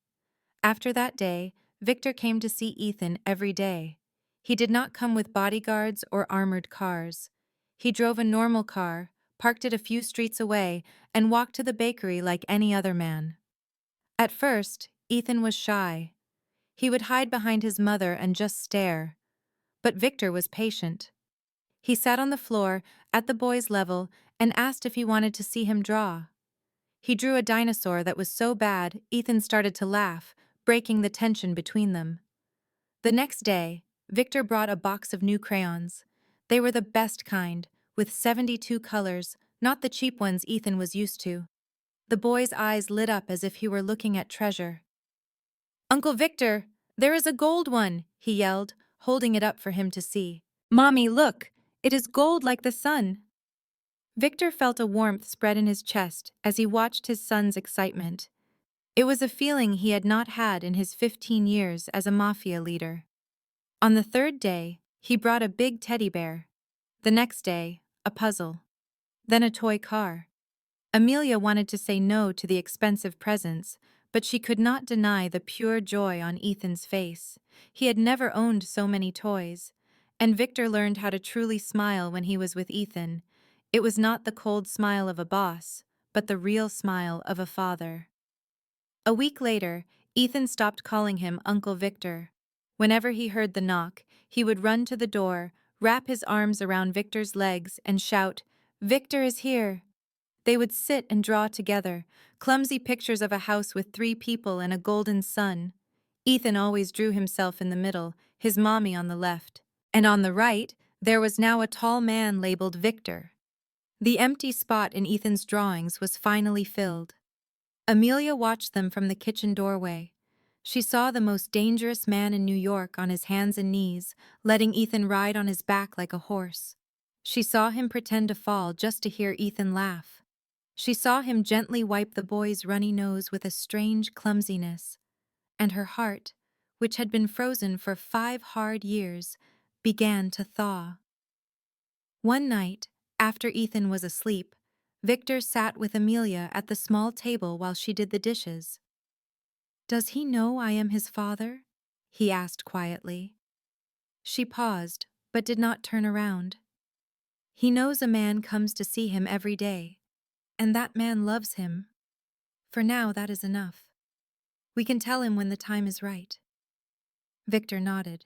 Speaker 1: After that day, Victor came to see Ethan every day. He did not come with bodyguards or armored cars. He drove a normal car, parked it a few streets away, and walked to the bakery like any other man. At first, Ethan was shy. He would hide behind his mother and just stare. But Victor was patient. He sat on the floor, at the boy's level, and asked if he wanted to see him draw. He drew a dinosaur that was so bad, Ethan started to laugh, breaking the tension between them. The next day, Victor brought a box of new crayons. They were the best kind, with 72 colors, not the cheap ones Ethan was used to. The boy's eyes lit up as if he were looking at treasure. "Uncle Victor, there is a gold one," he yelled, holding it up for him to see. "Mommy, look! It is gold like the sun." Victor felt a warmth spread in his chest as he watched his son's excitement. It was a feeling he had not had in his 15 years as a Mafia leader. On the third day, he brought a big teddy bear. The next day, a puzzle. Then a toy car. Amelia wanted to say no to the expensive presents, but she could not deny the pure joy on Ethan's face. He had never owned so many toys. And Victor learned how to truly smile when he was with Ethan. It was not the cold smile of a boss, but the real smile of a father. A week later, Ethan stopped calling him Uncle Victor. Whenever he heard the knock, he would run to the door, wrap his arms around Victor's legs, and shout, "Victor is here!" They would sit and draw together, clumsy pictures of a house with 3 people and a golden sun. Ethan always drew himself in the middle, his mommy on the left. And on the right, there was now a tall man labeled Victor. The empty spot in Ethan's drawings was finally filled. Amelia watched them from the kitchen doorway. She saw the most dangerous man in New York on his hands and knees, letting Ethan ride on his back like a horse. She saw him pretend to fall just to hear Ethan laugh. She saw him gently wipe the boy's runny nose with a strange clumsiness, and her heart, which had been frozen for 5 hard years, began to thaw. One night, after Ethan was asleep, Victor sat with Amelia at the small table while she did the dishes. "Does he know I am his father?" he asked quietly. She paused, but did not turn around. "He knows a man comes to see him every day, and that man loves him. For now, that is enough. We can tell him when the time is right." Victor nodded.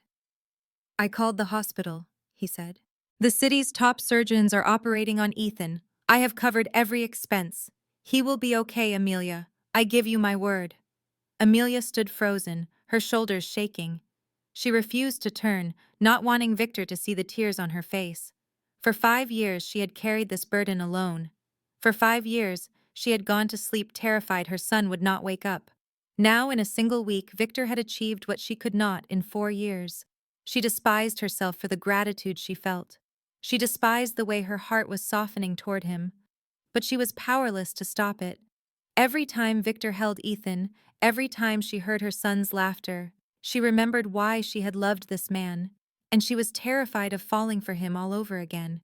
Speaker 1: "I called the hospital," he said. "The city's top surgeons are operating on Ethan. I have covered every expense. He will be okay, Amelia. I give you my word." Amelia stood frozen, her shoulders shaking. She refused to turn, not wanting Victor to see the tears on her face. For 5 years she had carried this burden alone. For 5 years she had gone to sleep terrified her son would not wake up. Now in a single week Victor had achieved what she could not in 4 years. She despised herself for the gratitude she felt. She despised the way her heart was softening toward him. But she was powerless to stop it. Every time Victor held Ethan, every time she heard her son's laughter, she remembered why she had loved this man, and she was terrified of falling for him all over again.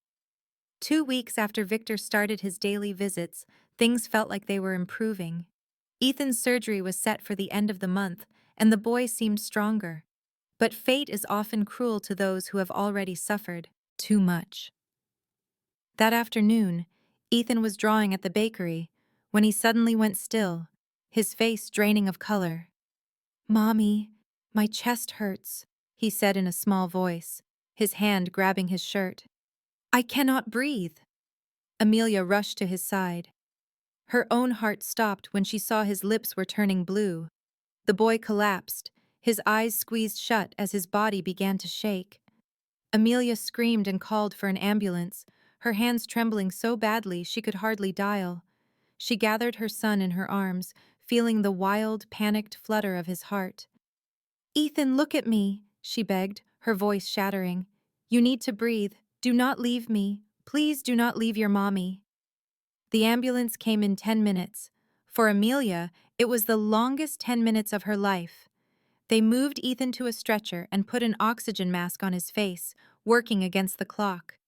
Speaker 1: 2 weeks after Victor started his daily visits, things felt like they were improving. Ethan's surgery was set for the end of the month, and the boy seemed stronger. But fate is often cruel to those who have already suffered too much. That afternoon, Ethan was drawing at the bakery when he suddenly went still, his face draining of color. "Mommy, my chest hurts," he said in a small voice, his hand grabbing his shirt. "I cannot breathe." Amelia rushed to his side. Her own heart stopped when she saw his lips were turning blue. The boy collapsed, his eyes squeezed shut as his body began to shake. Amelia screamed and called for an ambulance, her hands trembling so badly she could hardly dial. She gathered her son in her arms, feeling the wild, panicked flutter of his heart. "Ethan, look at me," she begged, her voice shattering. "You need to breathe. Do not leave me. Please do not leave your mommy." The ambulance came in 10 minutes. For Amelia, it was the longest 10 minutes of her life. They moved Ethan to a stretcher and put an oxygen mask on his face, working against the clock.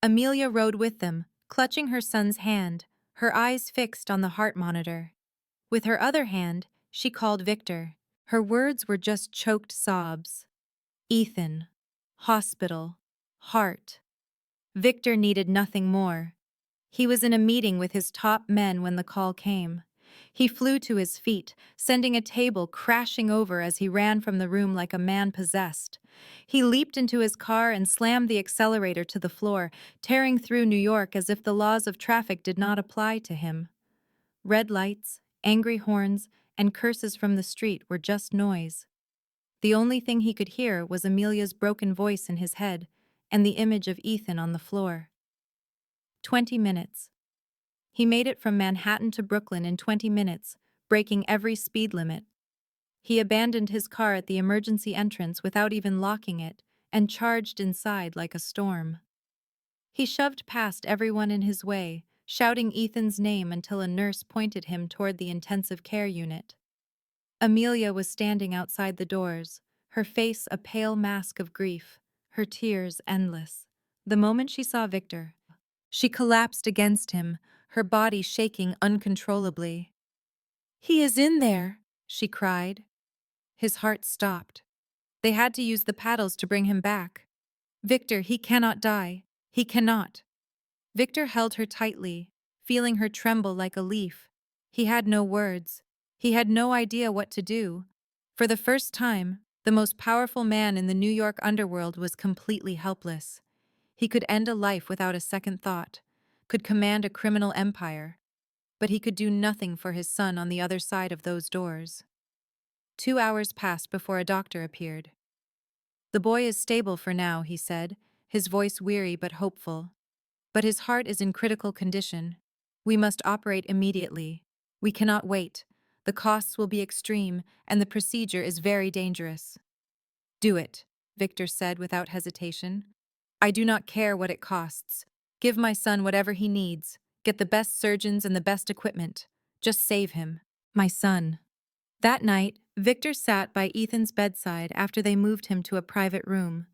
Speaker 1: Amelia rode with them, clutching her son's hand, her eyes fixed on the heart monitor. With her other hand, she called Victor. Her words were just choked sobs. Ethan. Hospital. Heart. Victor needed nothing more. He was in a meeting with his top men when the call came. He flew to his feet, sending a table crashing over as he ran from the room like a man possessed. He leaped into his car and slammed the accelerator to the floor, tearing through New York as if the laws of traffic did not apply to him. Red lights, angry horns, and curses from the street were just noise. The only thing he could hear was Amelia's broken voice in his head and the image of Ethan on the floor. 20 minutes. He made it from Manhattan to Brooklyn in 20 minutes, breaking every speed limit. He abandoned his car at the emergency entrance without even locking it and charged inside like a storm. He shoved past everyone in his way, shouting Ethan's name until a nurse pointed him toward the intensive care unit. Amelia was standing outside the doors, her face a pale mask of grief, her tears endless. The moment she saw Victor, she collapsed against him, her body shaking uncontrollably. "He is in there," she cried. His heart stopped. They had to use the paddles to bring him back. "Victor, he cannot die. He cannot." Victor held her tightly, feeling her tremble like a leaf. He had no words. He had no idea what to do. For the first time, the most powerful man in the New York underworld was completely helpless. He could end a life without a second thought, could command a criminal empire, but he could do nothing for his son on the other side of those doors. 2 hours passed before a doctor appeared. "The boy is stable for now," he said, his voice weary but hopeful. "But his heart is in critical condition. We must operate immediately. We cannot wait. The costs will be extreme, and the procedure is very dangerous." "Do it," Victor said without hesitation. "I do not care what it costs. Give my son whatever he needs. Get the best surgeons and the best equipment. Just save him. My son." That night, Victor sat by Ethan's bedside after they moved him to a private room.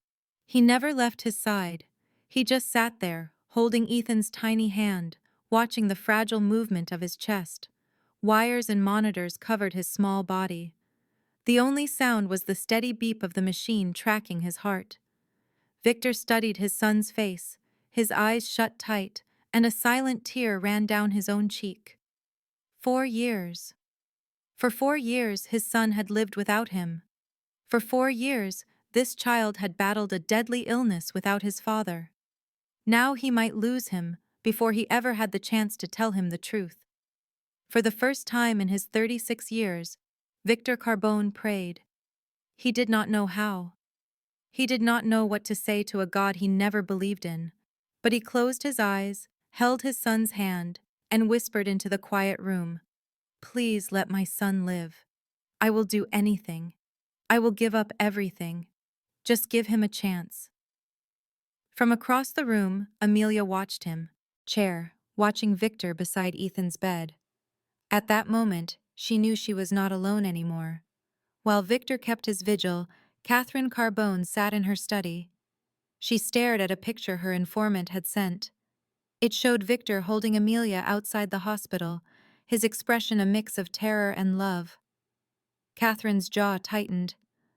Speaker 1: He never left his side. He just sat there, holding Ethan's tiny hand, watching the fragile movement of his chest. Wires and monitors covered his small body. The only sound was the steady beep of the machine tracking his heart. Victor studied his son's face, his eyes shut tight, and a silent tear ran down his own cheek. 4 years. For 4 years, his son had lived without him. For 4 years, this child had battled a deadly illness without his father. Now he might lose him before he ever had the chance to tell him the truth. For the first time in his 36 years, Victor Carbone prayed. He did not know how. He did not know what to say to a God he never believed in. But he closed his eyes, held his son's hand, and whispered into the quiet room, "Please let my son live. I will do anything. I will give up everything. Just give him a chance." From across the room, Amelia watched him, watching Victor beside Ethan's bed. At that moment, she knew she was not alone anymore. While Victor kept his vigil, Catherine Carbone sat in her study. She stared at a picture her informant had sent. It showed Victor holding Amelia outside the hospital, his expression a mix of terror and love. Catherine's jaw tightened.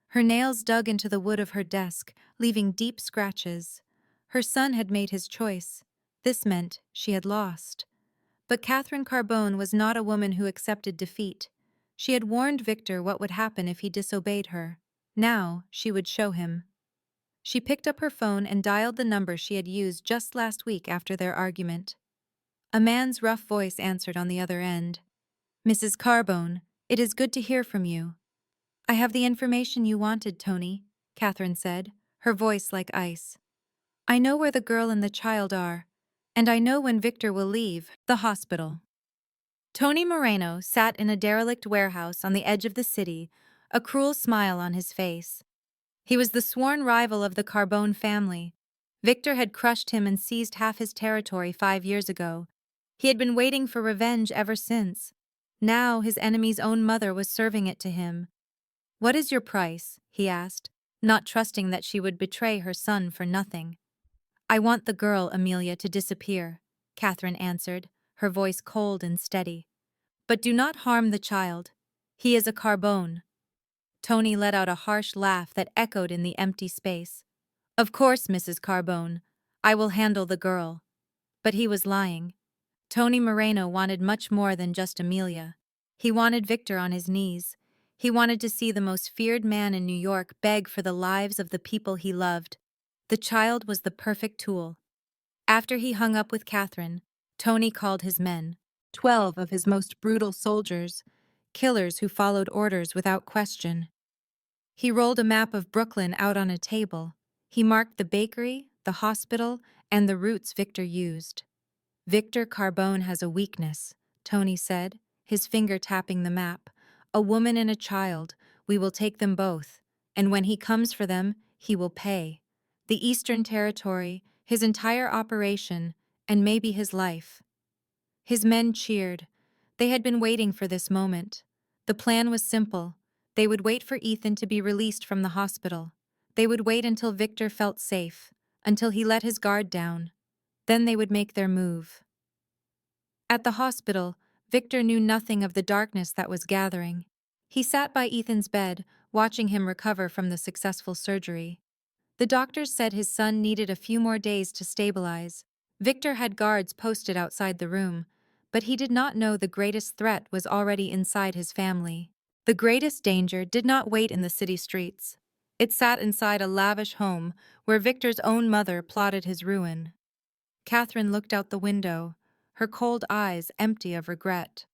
Speaker 1: Her nails dug into the wood of her desk, leaving deep scratches. Her son had made his choice. This meant she had lost. But Catherine Carbone was not a woman who accepted defeat. She had warned Victor what would happen if he disobeyed her. Now she would show him. She picked up her phone and dialed the number she had used just last week after their argument. A man's rough voice answered on the other end. "Mrs. Carbone, it is good to hear from you." "I have the information you wanted, Tony," Catherine said, her voice like ice. "I know where the girl and the child are, and I know when Victor will leave the hospital." Tony Moreno sat in a derelict warehouse on the edge of the city, a cruel smile on his face. He was the sworn rival of the Carbone family. Victor had crushed him and seized half his territory 5 years ago. He had been waiting for revenge ever since. Now his enemy's own mother was serving it to him. "What is your price?" he asked, not trusting that she would betray her son for nothing. "I want the girl, Amelia, to disappear," Catherine answered, her voice cold and steady. "But do not harm the child. He is a Carbone." Tony let out a harsh laugh that echoed in the empty space. "Of course, Mrs. Carbone. I will handle the girl." But he was lying. Tony Moreno wanted much more than just Amelia. He wanted Victor on his knees. He wanted to see the most feared man in New York beg for the lives of the people he loved. The child was the perfect tool. After he hung up with Catherine, Tony called his men, 12 of his most brutal soldiers, killers who followed orders without question. He rolled a map of Brooklyn out on a table. He marked the bakery, the hospital, and the routes Victor used. Victor Carbone has a weakness, Tony said, his finger tapping the map. A woman and a child. We will take them both. And when he comes for them, he will pay. The Eastern Territory, his entire operation, and maybe his life. His men cheered. They had been waiting for this moment. The plan was simple. They would wait for Ethan to be released from the hospital. They would wait until Victor felt safe, until he let his guard down. Then they would make their move. At the hospital, Victor knew nothing of the darkness that was gathering. He sat by Ethan's bed, watching him recover from the successful surgery. The doctors said his son needed a few more days to stabilize. Victor had guards posted outside the room, but he did not know the greatest threat was already inside his family. The greatest danger did not wait in the city streets. It sat inside a lavish home where Victor's own mother plotted his ruin. Catherine looked out the window, her cold eyes empty of regret.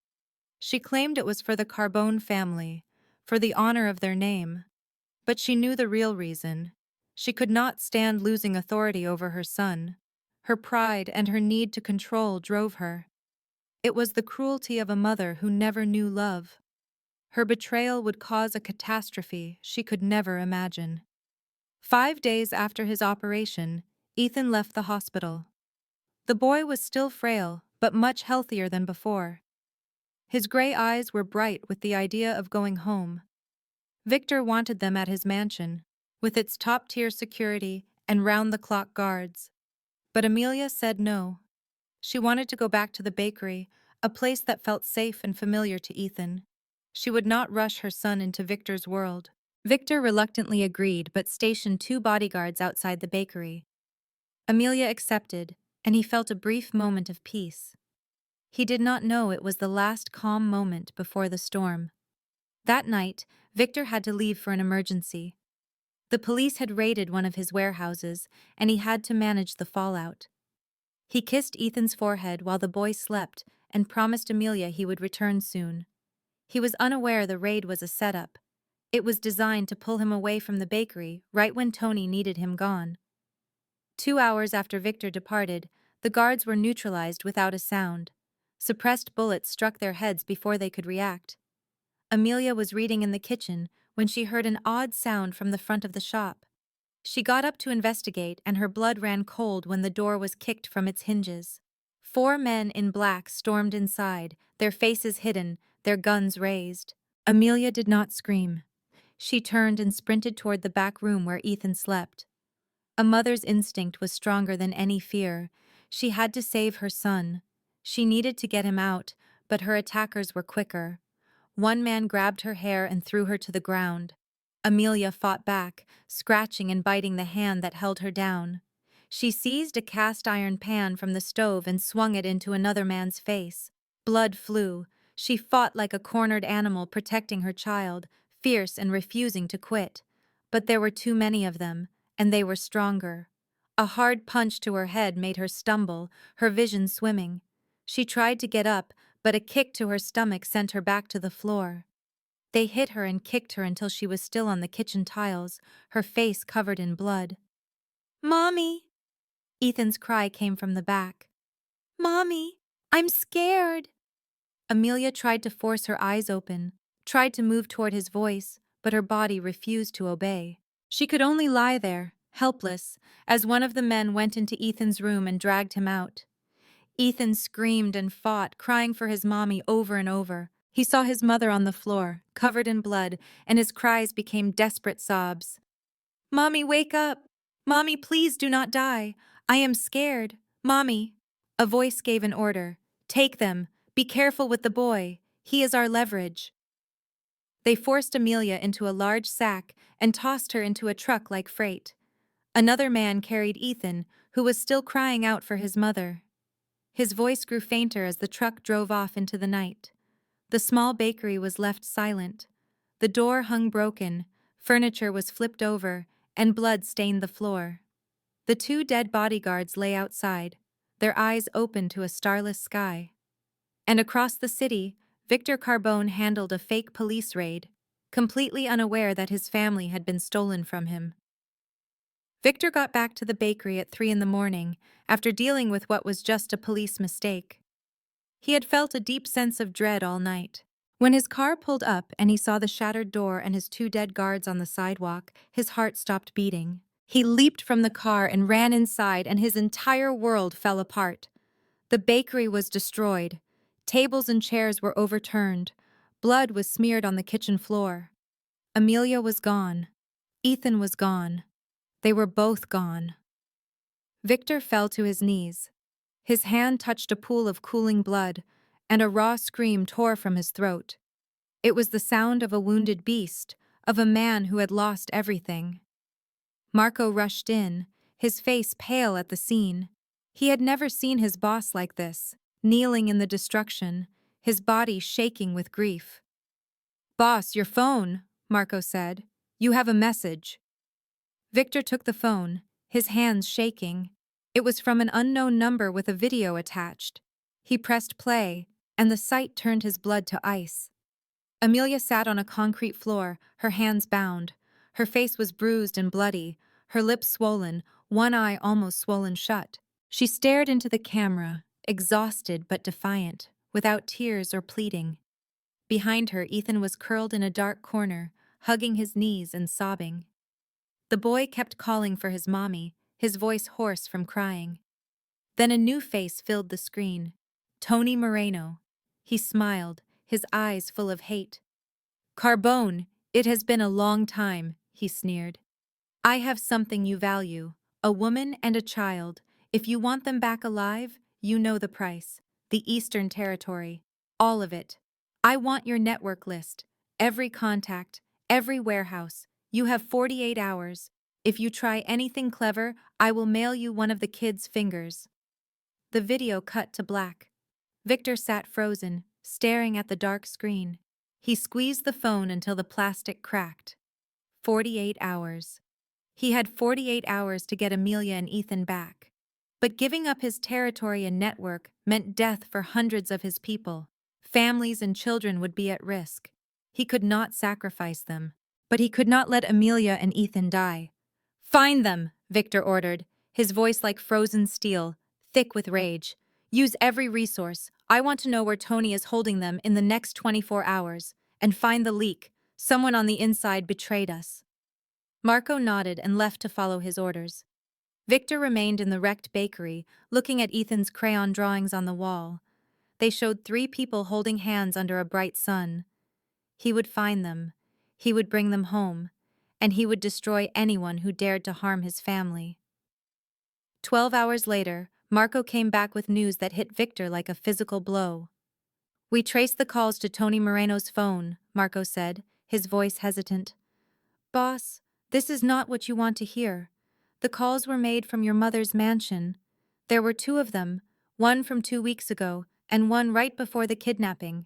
Speaker 1: She claimed it was for the Carbone family, for the honor of their name. But she knew the real reason. She could not stand losing authority over her son. Her pride and her need to control drove her. It was the cruelty of a mother who never knew love. Her betrayal would cause a catastrophe she could never imagine. 5 days after his operation, Ethan left the hospital. The boy was still frail, but much healthier than before. His gray eyes were bright with the idea of going home. Victor wanted them at his mansion, with its top-tier security and round-the-clock guards. But Amelia said no. She wanted to go back to the bakery, a place that felt safe and familiar to Ethan. She would not rush her son into Victor's world. Victor reluctantly agreed but stationed 2 bodyguards outside the bakery. Amelia accepted, and he felt a brief moment of peace. He did not know it was the last calm moment before the storm. That night, Victor had to leave for an emergency. The police had raided one of his warehouses, and he had to manage the fallout. He kissed Ethan's forehead while the boy slept and promised Amelia he would return soon. He was unaware the raid was a setup. It was designed to pull him away from the bakery right when Tony needed him gone. 2 hours after Victor departed, the guards were neutralized without a sound. Suppressed bullets struck their heads before they could react. Amelia was reading in the kitchen when she heard an odd sound from the front of the shop. She got up to investigate, and her blood ran cold when the door was kicked from its hinges. 4 men in black stormed inside, their faces hidden, their guns raised. Amelia did not scream. She turned and sprinted toward the back room where Ethan slept. A mother's instinct was stronger than any fear. She had to save her son. She needed to get him out, but her attackers were quicker. One man grabbed her hair and threw her to the ground. Amelia fought back, scratching and biting the hand that held her down. She seized a cast-iron pan from the stove and swung it into another man's face. Blood flew. She fought like a cornered animal protecting her child, fierce and refusing to quit. But there were too many of them, and they were stronger. A hard punch to her head made her stumble, her vision swimming. She tried to get up, but a kick to her stomach sent her back to the floor. They hit her and kicked her until she was still on the kitchen tiles, her face covered in blood. "Mommy!" Ethan's cry came from the back. "Mommy, I'm scared!" Amelia tried to force her eyes open, tried to move toward his voice, but her body refused to obey. She could only lie there, helpless, as one of the men went into Ethan's room and dragged him out. Ethan screamed and fought, crying for his mommy over and over. He saw his mother on the floor, covered in blood, and his cries became desperate sobs. "Mommy, wake up! Mommy, please do not die! I am scared! Mommy!" A voice gave an order. "Take them! Be careful with the boy! He is our leverage!" They forced Amelia into a large sack and tossed her into a truck like freight. Another man carried Ethan, who was still crying out for his mother. His voice grew fainter as the truck drove off into the night. The small bakery was left silent. The door hung broken, furniture was flipped over, and blood stained the floor. The two dead bodyguards lay outside, their eyes open to a starless sky. And across the city, Victor Carbone handled a fake police raid, completely unaware that his family had been stolen from him. Victor got back to the bakery at 3 in the morning, after dealing with what was just a police mistake. He had felt a deep sense of dread all night. When his car pulled up and he saw the shattered door and his two dead guards on the sidewalk, his heart stopped beating. He leaped from the car and ran inside, and his entire world fell apart. The bakery was destroyed. Tables and chairs were overturned. Blood was smeared on the kitchen floor. Amelia was gone. Ethan was gone. They were both gone. Victor fell to his knees. His hand touched a pool of cooling blood, and a raw scream tore from his throat. It was the sound of a wounded beast, of a man who had lost everything. Marco rushed in, his face pale at the scene. He had never seen his boss like this, kneeling in the destruction, his body shaking with grief. "Boss, your phone," Marco said. "You have a message." Victor took the phone, his hands shaking. It was from an unknown number with a video attached. He pressed play, and the sight turned his blood to ice. Amelia sat on a concrete floor, her hands bound. Her face was bruised and bloody, her lips swollen, one eye almost swollen shut. She stared into the camera, exhausted but defiant, without tears or pleading. Behind her, Ethan was curled in a dark corner, hugging his knees and sobbing. The boy kept calling for his mommy, his voice hoarse from crying. Then a new face filled the screen. Tony Moreno. He smiled, his eyes full of hate. "Carbone, it has been a long time," he sneered. "I have something you value, a woman and a child. If you want them back alive, you know the price. The Eastern Territory. All of it. I want your network list. Every contact, every warehouse. You have 48 hours. If you try anything clever, I will mail you one of the kid's fingers." The video cut to black. Victor sat frozen, staring at the dark screen. He squeezed the phone until the plastic cracked. 48 hours. He had 48 hours to get Amelia and Ethan back. But giving up his territory and network meant death for hundreds of his people. Families and children would be at risk. He could not sacrifice them. But he could not let Amelia and Ethan die. "Find them," Victor ordered, his voice like frozen steel, thick with rage. "Use every resource. I want to know where Tony is holding them in the next 24 hours. And find the leak. Someone on the inside betrayed us." Marco nodded and left to follow his orders. Victor remained in the wrecked bakery, looking at Ethan's crayon drawings on the wall. They showed 3 people holding hands under a bright sun. He would find them. He would bring them home. And he would destroy anyone who dared to harm his family. 12 hours later, Marco came back with news that hit Victor like a physical blow. "We traced the calls to Tony Moreno's phone," Marco said, his voice hesitant. "Boss, this is not what you want to hear. The calls were made from your mother's mansion. There were 2 of them, one from 2 weeks ago, and one right before the kidnapping."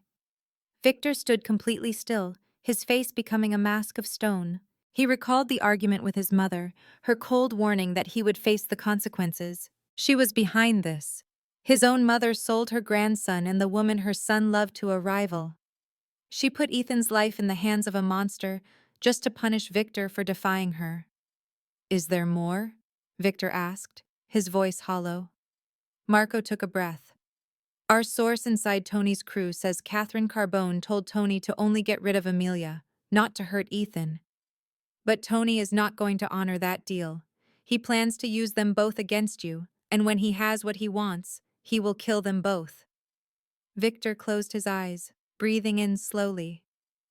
Speaker 1: Victor stood completely still, his face becoming a mask of stone. He recalled the argument with his mother, her cold warning that he would face the consequences. She was behind this. His own mother sold her grandson and the woman her son loved to a rival. She put Ethan's life in the hands of a monster just to punish Victor for defying her. "Is there more?" Victor asked, his voice hollow. Marco took a breath. "Our source inside Tony's crew says Catherine Carbone told Tony to only get rid of Amelia, not to hurt Ethan. But Tony is not going to honor that deal. He plans to use them both against you, and when he has what he wants, he will kill them both." Victor closed his eyes, breathing in slowly.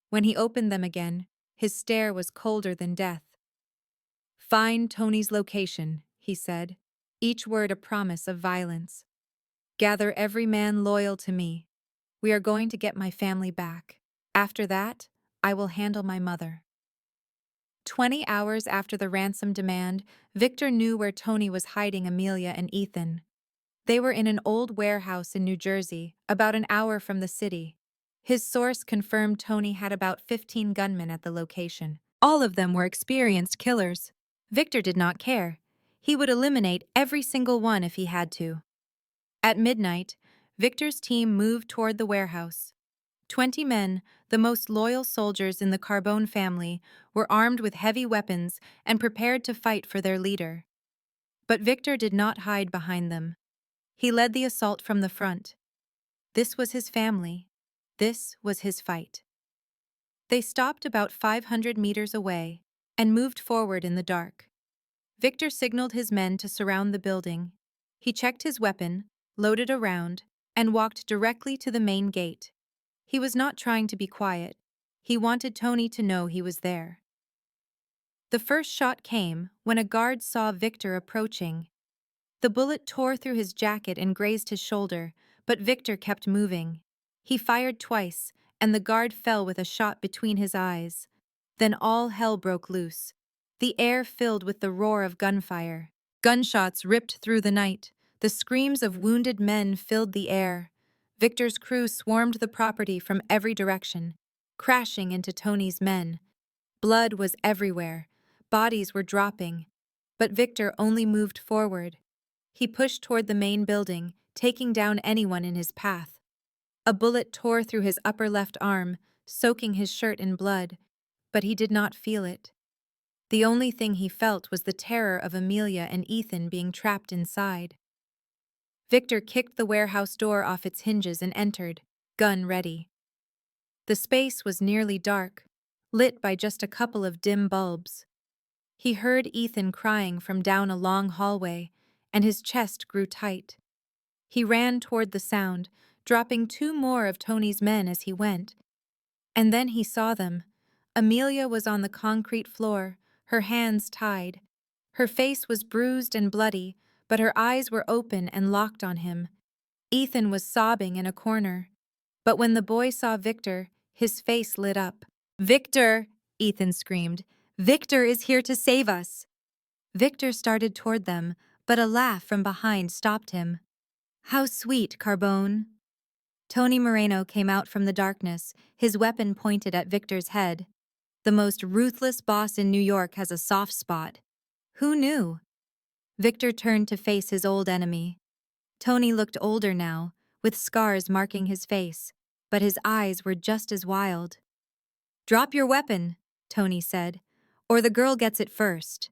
Speaker 1: When he opened them again, his stare was colder than death. "Find Tony's location," he said, each word a promise of violence. "Gather every man loyal to me. We are going to get my family back. After that, I will handle my mother." 20 hours after the ransom demand, Victor knew where Tony was hiding Amelia and Ethan. They were in an old warehouse in New Jersey, about an hour from the city. His source confirmed Tony had about 15 gunmen at the location. All of them were experienced killers. Victor did not care. He would eliminate every single one if he had to. At midnight, Victor's team moved toward the warehouse. 20 men, the most loyal soldiers in the Carbone family, were armed with heavy weapons and prepared to fight for their leader. But Victor did not hide behind them. He led the assault from the front. This was his family. This was his fight. They stopped about 500 meters away and moved forward in the dark. Victor signaled his men to surround the building. He checked his weapon, loaded a round, and walked directly to the main gate. He was not trying to be quiet. He wanted Tony to know he was there. The first shot came when a guard saw Victor approaching. The bullet tore through his jacket and grazed his shoulder, but Victor kept moving. He fired twice, and the guard fell with a shot between his eyes. Then all hell broke loose. The air filled with the roar of gunfire. Gunshots ripped through the night. The screams of wounded men filled the air. Victor's crew swarmed the property from every direction, crashing into Tony's men. Blood was everywhere. Bodies were dropping. But Victor only moved forward. He pushed toward the main building, taking down anyone in his path. A bullet tore through his upper left arm, soaking his shirt in blood, but he did not feel it. The only thing he felt was the terror of Amelia and Ethan being trapped inside. Victor kicked the warehouse door off its hinges and entered, gun ready. The space was nearly dark, lit by just a couple of dim bulbs. He heard Ethan crying from down a long hallway, and his chest grew tight. He ran toward the sound, dropping 2 more of Tony's men as he went. And then he saw them. Amelia was on the concrete floor, her hands tied. Her face was bruised and bloody, but her eyes were open and locked on him. Ethan was sobbing in a corner. But when the boy saw Victor, his face lit up. "Victor!" Ethan screamed. "Victor is here to save us!" Victor started toward them, but a laugh from behind stopped him. "How sweet, Carbone." Tony Moreno came out from the darkness, his weapon pointed at Victor's head. The most ruthless boss in New York has a soft spot. Who knew? Victor turned to face his old enemy. Tony looked older now, with scars marking his face, but his eyes were just as wild. "Drop your weapon," Tony said, "or the girl gets it first."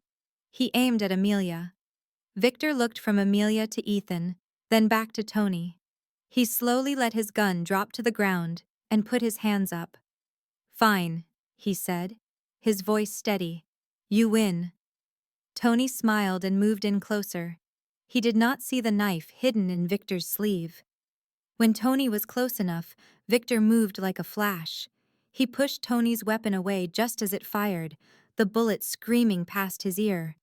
Speaker 1: He aimed at Amelia. Victor looked from Amelia to Ethan, then back to Tony. He slowly let his gun drop to the ground and put his hands up. "Fine," he said, his voice steady. "You win." Tony smiled and moved in closer. He did not see the knife hidden in Victor's sleeve. When Tony was close enough, Victor moved like a flash. He pushed Tony's weapon away just as it fired, the bullet screaming past his ear.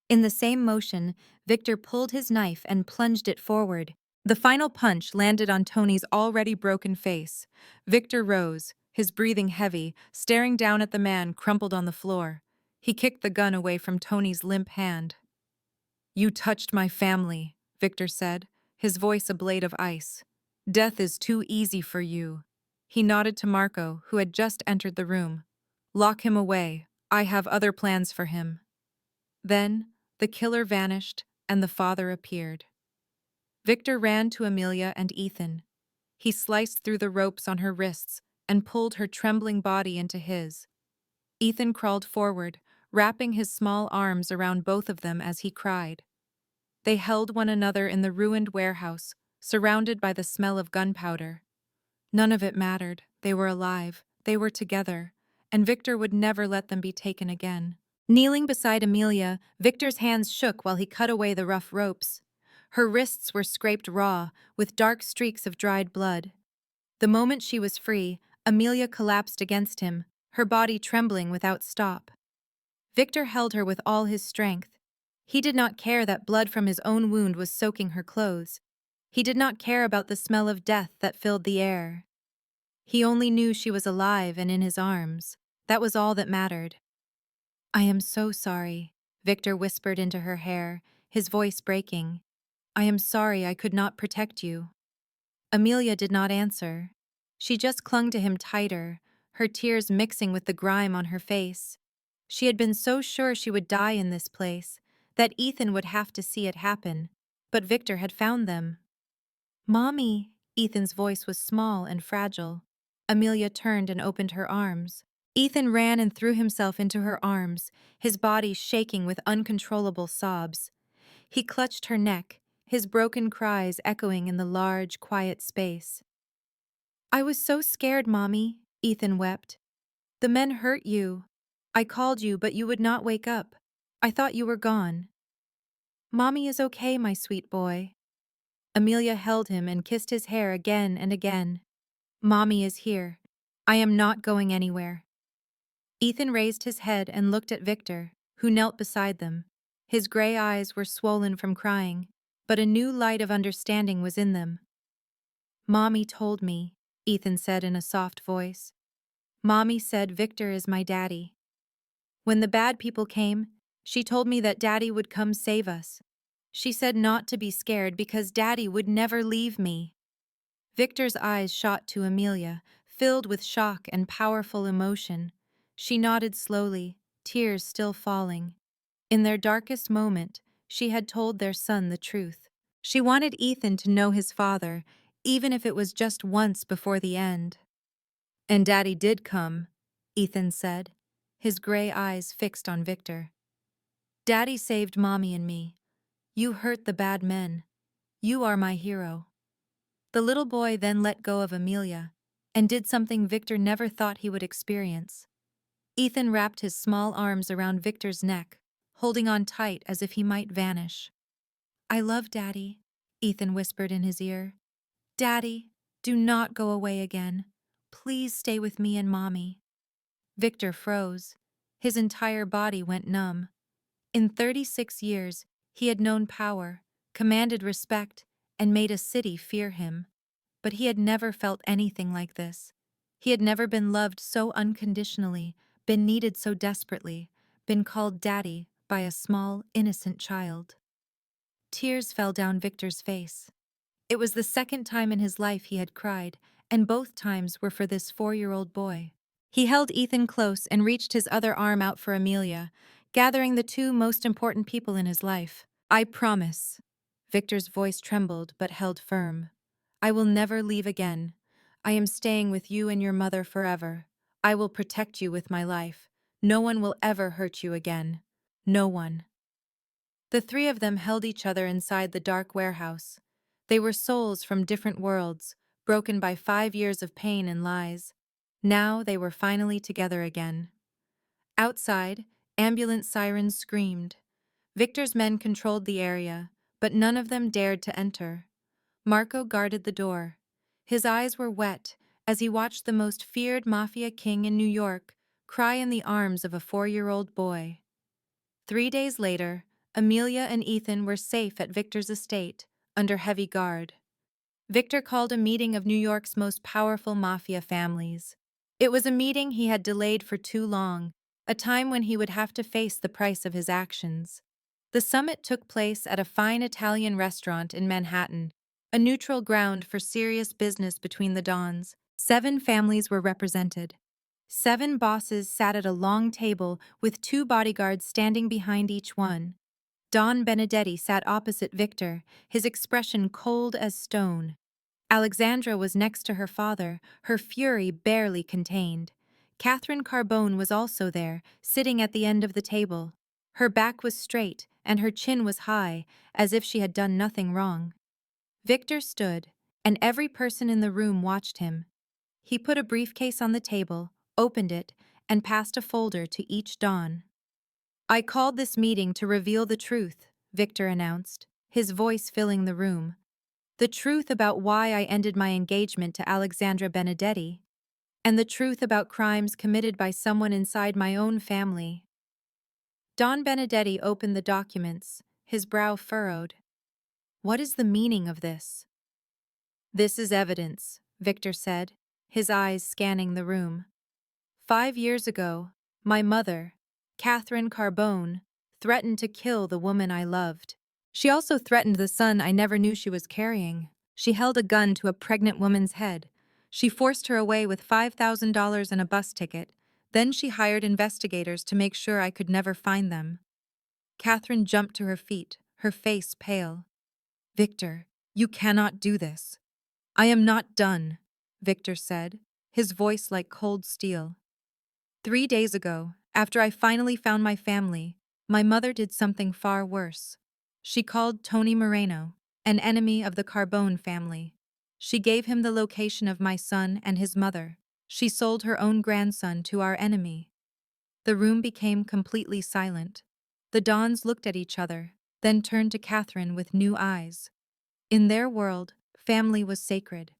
Speaker 1: In the same motion, Victor pulled his knife and plunged it forward. The final punch landed on Tony's already broken face. Victor rose, his breathing heavy, staring down at the man crumpled on the floor. He kicked the gun away from Tony's limp hand. "You touched my family," Victor said, his voice a blade of ice. "Death is too easy for you." He nodded to Marco, who had just entered the room. "Lock him away. I have other plans for him." Then, the killer vanished, and the father appeared. Victor ran to Amelia and Ethan. He sliced through the ropes on her wrists and pulled her trembling body into his. Ethan crawled forward, wrapping his small arms around both of them as he cried. They held one another in the ruined warehouse, surrounded by the smell of gunpowder. None of it mattered. They were alive. They were together, and Victor would never let them be taken again. Kneeling beside Amelia, Victor's hands shook while he cut away the rough ropes. Her wrists were scraped raw, with dark streaks of dried blood. The moment she was free, Amelia collapsed against him, her body trembling without stop. Victor held her with all his strength. He did not care that blood from his own wound was soaking her clothes. He did not care about the smell of death that filled the air. He only knew she was alive and in his arms. That was all that mattered. "I am so sorry," Victor whispered into her hair, his voice breaking. "I am sorry I could not protect you." Amelia did not answer. She just clung to him tighter, her tears mixing with the grime on her face. She had been so sure she would die in this place, that Ethan would have to see it happen, but Victor had found them. "Mommy," Ethan's voice was small and fragile. Amelia turned and opened her arms. Ethan ran and threw himself into her arms, his body shaking with uncontrollable sobs. He clutched her neck, his broken cries echoing in the large, quiet space. "I was so scared, Mommy," Ethan wept. "The men hurt you. I called you, but you would not wake up. I thought you were gone." "Mommy is okay, my sweet boy." Amelia held him and kissed his hair again and again. "Mommy is here. I am not going anywhere." Ethan raised his head and looked at Victor, who knelt beside them. His gray eyes were swollen from crying, but a new light of understanding was in them. "Mommy told me," Ethan said in a soft voice. "Mommy said Victor is my daddy. When the bad people came, she told me that Daddy would come save us. She said not to be scared because Daddy would never leave me." Victor's eyes shot to Amelia, filled with shock and powerful emotion. She nodded slowly, tears still falling. In their darkest moment, she had told their son the truth. She wanted Ethan to know his father, even if it was just once before the end. "And Daddy did come," Ethan said, his gray eyes fixed on Victor. "Daddy saved Mommy and me. You hurt the bad men. You are my hero." The little boy then let go of Amelia and did something Victor never thought he would experience. Ethan wrapped his small arms around Victor's neck, holding on tight as if he might vanish. "I love Daddy," Ethan whispered in his ear. "Daddy, do not go away again. Please stay with me and Mommy." Victor froze. His entire body went numb. In 36 years, he had known power, commanded respect, and made a city fear him. But he had never felt anything like this. He had never been loved so unconditionally, been needed so desperately, been called daddy by a small, innocent child. Tears fell down Victor's face. It was the second time in his life he had cried, and both times were for this 4-year-old boy. He held Ethan close and reached his other arm out for Amelia, gathering the two most important people in his life. "I promise." Victor's voice trembled but held firm. "I will never leave again. I am staying with you and your mother forever. I will protect you with my life. No one will ever hurt you again. No one." The three of them held each other inside the dark warehouse. They were souls from different worlds, broken by 5 years of pain and lies. Now they were finally together again. Outside, ambulance sirens screamed. Victor's men controlled the area, but none of them dared to enter. Marco guarded the door. His eyes were wet as he watched the most feared Mafia king in New York cry in the arms of a 4-year-old boy. 3 days later, Amelia and Ethan were safe at Victor's estate, under heavy guard. Victor called a meeting of New York's most powerful Mafia families. It was a meeting he had delayed for too long, a time when he would have to face the price of his actions. The summit took place at a fine Italian restaurant in Manhattan, a neutral ground for serious business between the dons. 7 families were represented. 7 bosses sat at a long table with 2 bodyguards standing behind each one. Don Benedetti sat opposite Victor, his expression cold as stone. Alexandra was next to her father, her fury barely contained. Catherine Carbone was also there, sitting at the end of the table. Her back was straight, and her chin was high, as if she had done nothing wrong. Victor stood, and every person in the room watched him. He put a briefcase on the table, opened it, and passed a folder to each don. "I called this meeting to reveal the truth," Victor announced, his voice filling the room. "The truth about why I ended my engagement to Alexandra Benedetti, and the truth about crimes committed by someone inside my own family." Don Benedetti opened the documents, his brow furrowed. "What is the meaning of this?" "This is evidence," Victor said, his eyes scanning the room. 5 years ago, my mother, Catherine Carbone, threatened to kill the woman I loved. She also threatened the son I never knew she was carrying. She held a gun to a pregnant woman's head. She forced her away with $5,000 and a bus ticket. Then she hired investigators to make sure I could never find them. Catherine jumped to her feet, her face pale. Victor, you cannot do this. I am not done, Victor said, his voice like cold steel. 3 days ago, after I finally found my family, my mother did something far worse. She called Tony Moreno, an enemy of the Carbone family. She gave him the location of my son and his mother. She sold her own grandson to our enemy. The room became completely silent. The Dons looked at each other, then turned to Catherine with new eyes. In their world, family was sacred.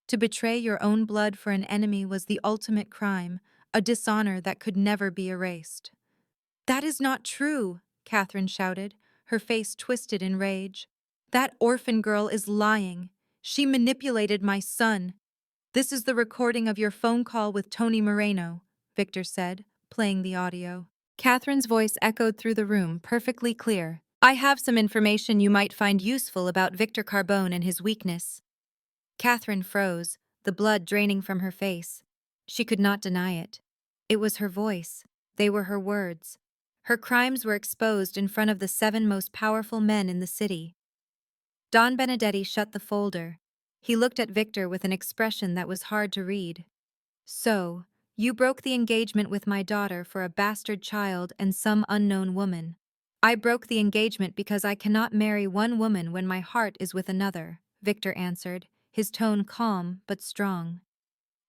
Speaker 1: To betray your own blood for an enemy was the ultimate crime, a dishonor that could never be erased. That is not true, Catherine shouted, her face twisted in rage. That orphan girl is lying. She manipulated my son. This is the recording of your phone call with Tony Moreno, Victor said, playing the audio. Catherine's voice echoed through the room, perfectly clear. I have some information you might find useful about Victor Carbone and his weakness. Catherine froze, the blood draining from her face. She could not deny it. It was her voice. They were her words. Her crimes were exposed in front of the 7 most powerful men in the city. Don Benedetti shut the folder. He looked at Victor with an expression that was hard to read. So, you broke the engagement with my daughter for a bastard child and some unknown woman. I broke the engagement because I cannot marry one woman when my heart is with another, Victor answered, his tone calm but strong.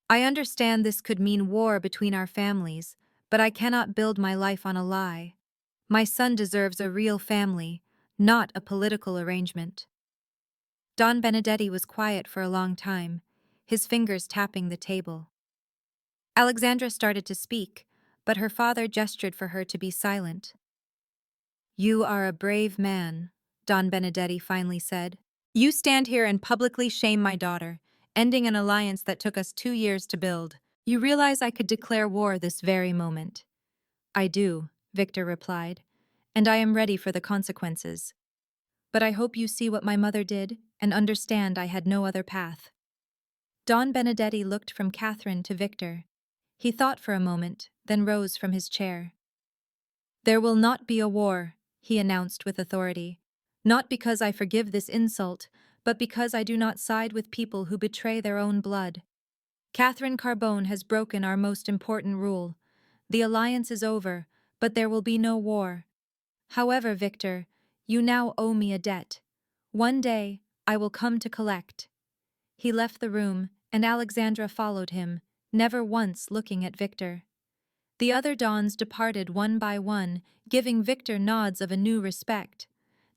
Speaker 1: I understand this could mean war between our families, but I cannot build my life on a lie. My son deserves a real family, not a political arrangement. Don Benedetti was quiet for a long time, his fingers tapping the table. Alexandra started to speak, but her father gestured for her to be silent. You are a brave man, Don Benedetti finally said. You stand here and publicly shame my daughter, ending an alliance that took us 2 years to build. You realize I could declare war this very moment. I do, Victor replied, and I am ready for the consequences. But I hope you see what my mother did and understand I had no other path. Don Benedetti looked from Catherine to Victor. He thought for a moment, then rose from his chair. There will not be a war, he announced with authority. Not because I forgive this insult, but because I do not side with people who betray their own blood. Catherine Carbone has broken our most important rule. The alliance is over, but there will be no war. However, Victor, you now owe me a debt. One day, I will come to collect. He left the room, and Alexandra followed him, never once looking at Victor. The other Dons departed one by one, giving Victor nods of a new respect.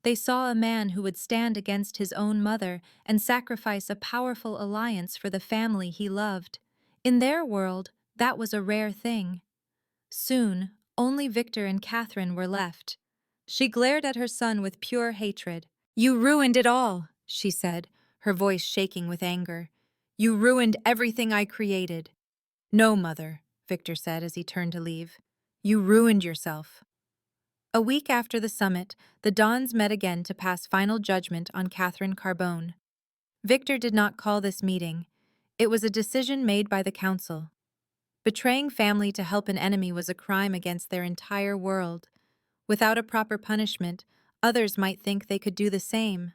Speaker 1: They saw a man who would stand against his own mother and sacrifice a powerful alliance for the family he loved. In their world, that was a rare thing. Soon, only Victor and Catherine were left. She glared at her son with pure hatred. You ruined it all, she said, her voice shaking with anger. You ruined everything I created. No, Mother, Victor said as he turned to leave. You ruined yourself. A week after the summit, the Dons met again to pass final judgment on Catherine Carbone. Victor did not call this meeting. It was a decision made by the council. Betraying family to help an enemy was a crime against their entire world. Without a proper punishment, others might think they could do the same.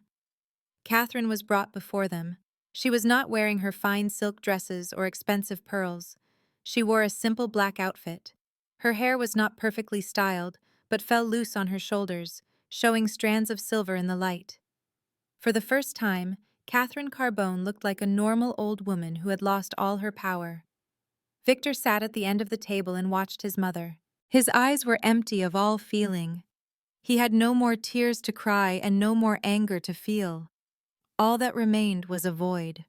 Speaker 1: Catherine was brought before them. She was not wearing her fine silk dresses or expensive pearls. She wore a simple black outfit. Her hair was not perfectly styled, but fell loose on her shoulders, showing strands of silver in the light. For the first time, Catherine Carbone looked like a normal old woman who had lost all her power. Victor sat at the end of the table and watched his mother. His eyes were empty of all feeling. He had no more tears to cry and no more anger to feel. All that remained was a void.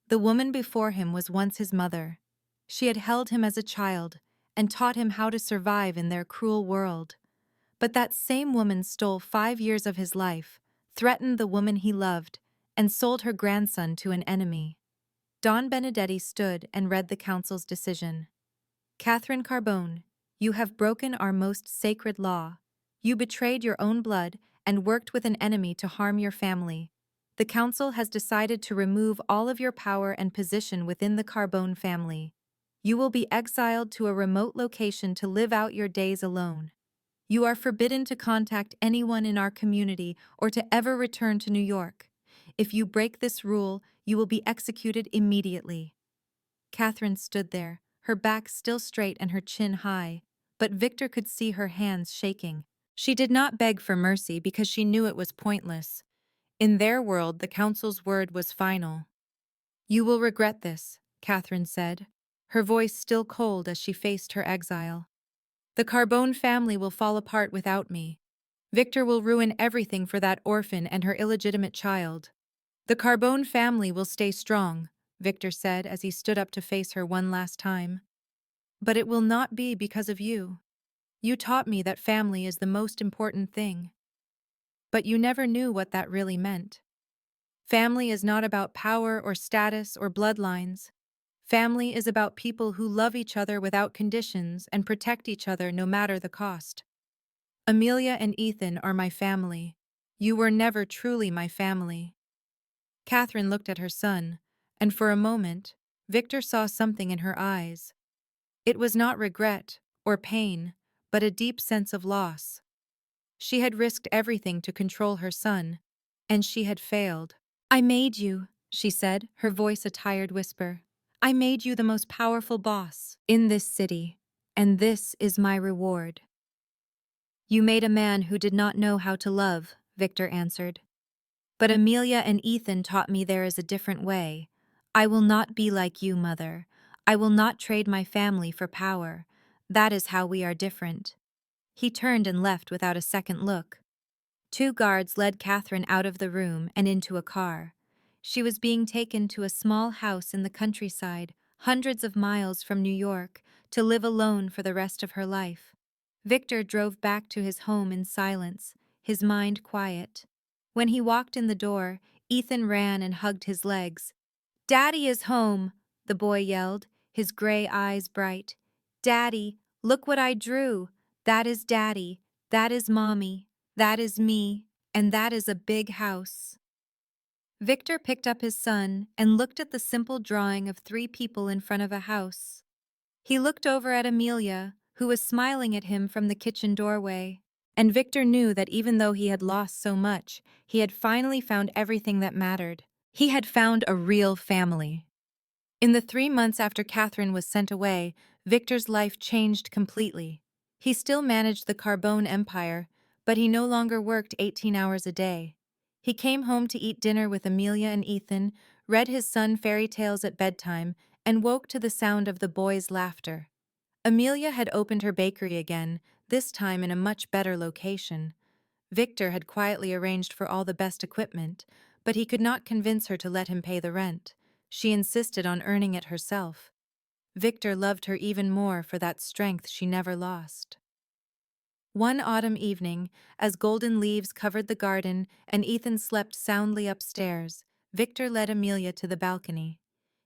Speaker 1: The woman before him was once his mother. She had held him as a child and taught him how to survive in their cruel world. But that same woman stole 5 years of his life, threatened the woman he loved, and sold her grandson to an enemy. Don Benedetti stood and read the council's decision. Catherine Carbone, you have broken our most sacred law. You betrayed your own blood and worked with an enemy to harm your family. The council has decided to remove all of your power and position within the Carbone family. You will be exiled to a remote location to live out your days alone. You are forbidden to contact anyone in our community or to ever return to New York. If you break this rule, you will be executed immediately. Catherine stood there, her back still straight and her chin high, but Victor could see her hands shaking. She did not beg for mercy because she knew it was pointless. In their world, the council's word was final. You will regret this, Catherine said, her voice still cold as she faced her exile. The Carbone family will fall apart without me. Victor will ruin everything for that orphan and her illegitimate child. The Carbone family will stay strong, Victor said as he stood up to face her one last time. But it will not be because of you. You taught me that family is the most important thing. But you never knew what that really meant. Family is not about power or status or bloodlines. Family is about people who love each other without conditions and protect each other no matter the cost. Amelia and Ethan are my family. You were never truly my family. Catherine looked at her son, and for a moment, Victor saw something in her eyes. It was not regret or pain, but a deep sense of loss. She had risked everything to control her son, and she had failed. I made you, she said, her voice a tired whisper. I made you the most powerful boss in this city, and this is my reward. You made a man who did not know how to love, Victor answered. But Amelia and Ethan taught me there is a different way. I will not be like you, Mother. I will not trade my family for power. That is how we are different. He turned and left without a second look. Two guards led Catherine out of the room and into a car. She was being taken to a small house in the countryside, hundreds of miles from New York, to live alone for the rest of her life. Victor drove back to his home in silence, his mind quiet. When he walked in the door, Ethan ran and hugged his legs. "Daddy is home," the boy yelled, his gray eyes bright. "Daddy, look what I drew. That is Daddy, that is Mommy, that is me, and that is a big house." Victor picked up his son and looked at the simple drawing of three people in front of a house. He looked over at Amelia, who was smiling at him from the kitchen doorway. And Victor knew that even though he had lost so much, he had finally found everything that mattered. He had found a real family. In the 3 months after Catherine was sent away, Victor's life changed completely. He still managed the Carbone empire, but he no longer worked 18 hours a day. He came home to eat dinner with Amelia and Ethan, read his son fairy tales at bedtime, and woke to the sound of the boys' laughter. Amelia had opened her bakery again, this time in a much better location. Victor had quietly arranged for all the best equipment, but he could not convince her to let him pay the rent. She insisted on earning it herself. Victor loved her even more for that strength she never lost. One autumn evening, as golden leaves covered the garden and Ethan slept soundly upstairs, Victor led Amelia to the balcony.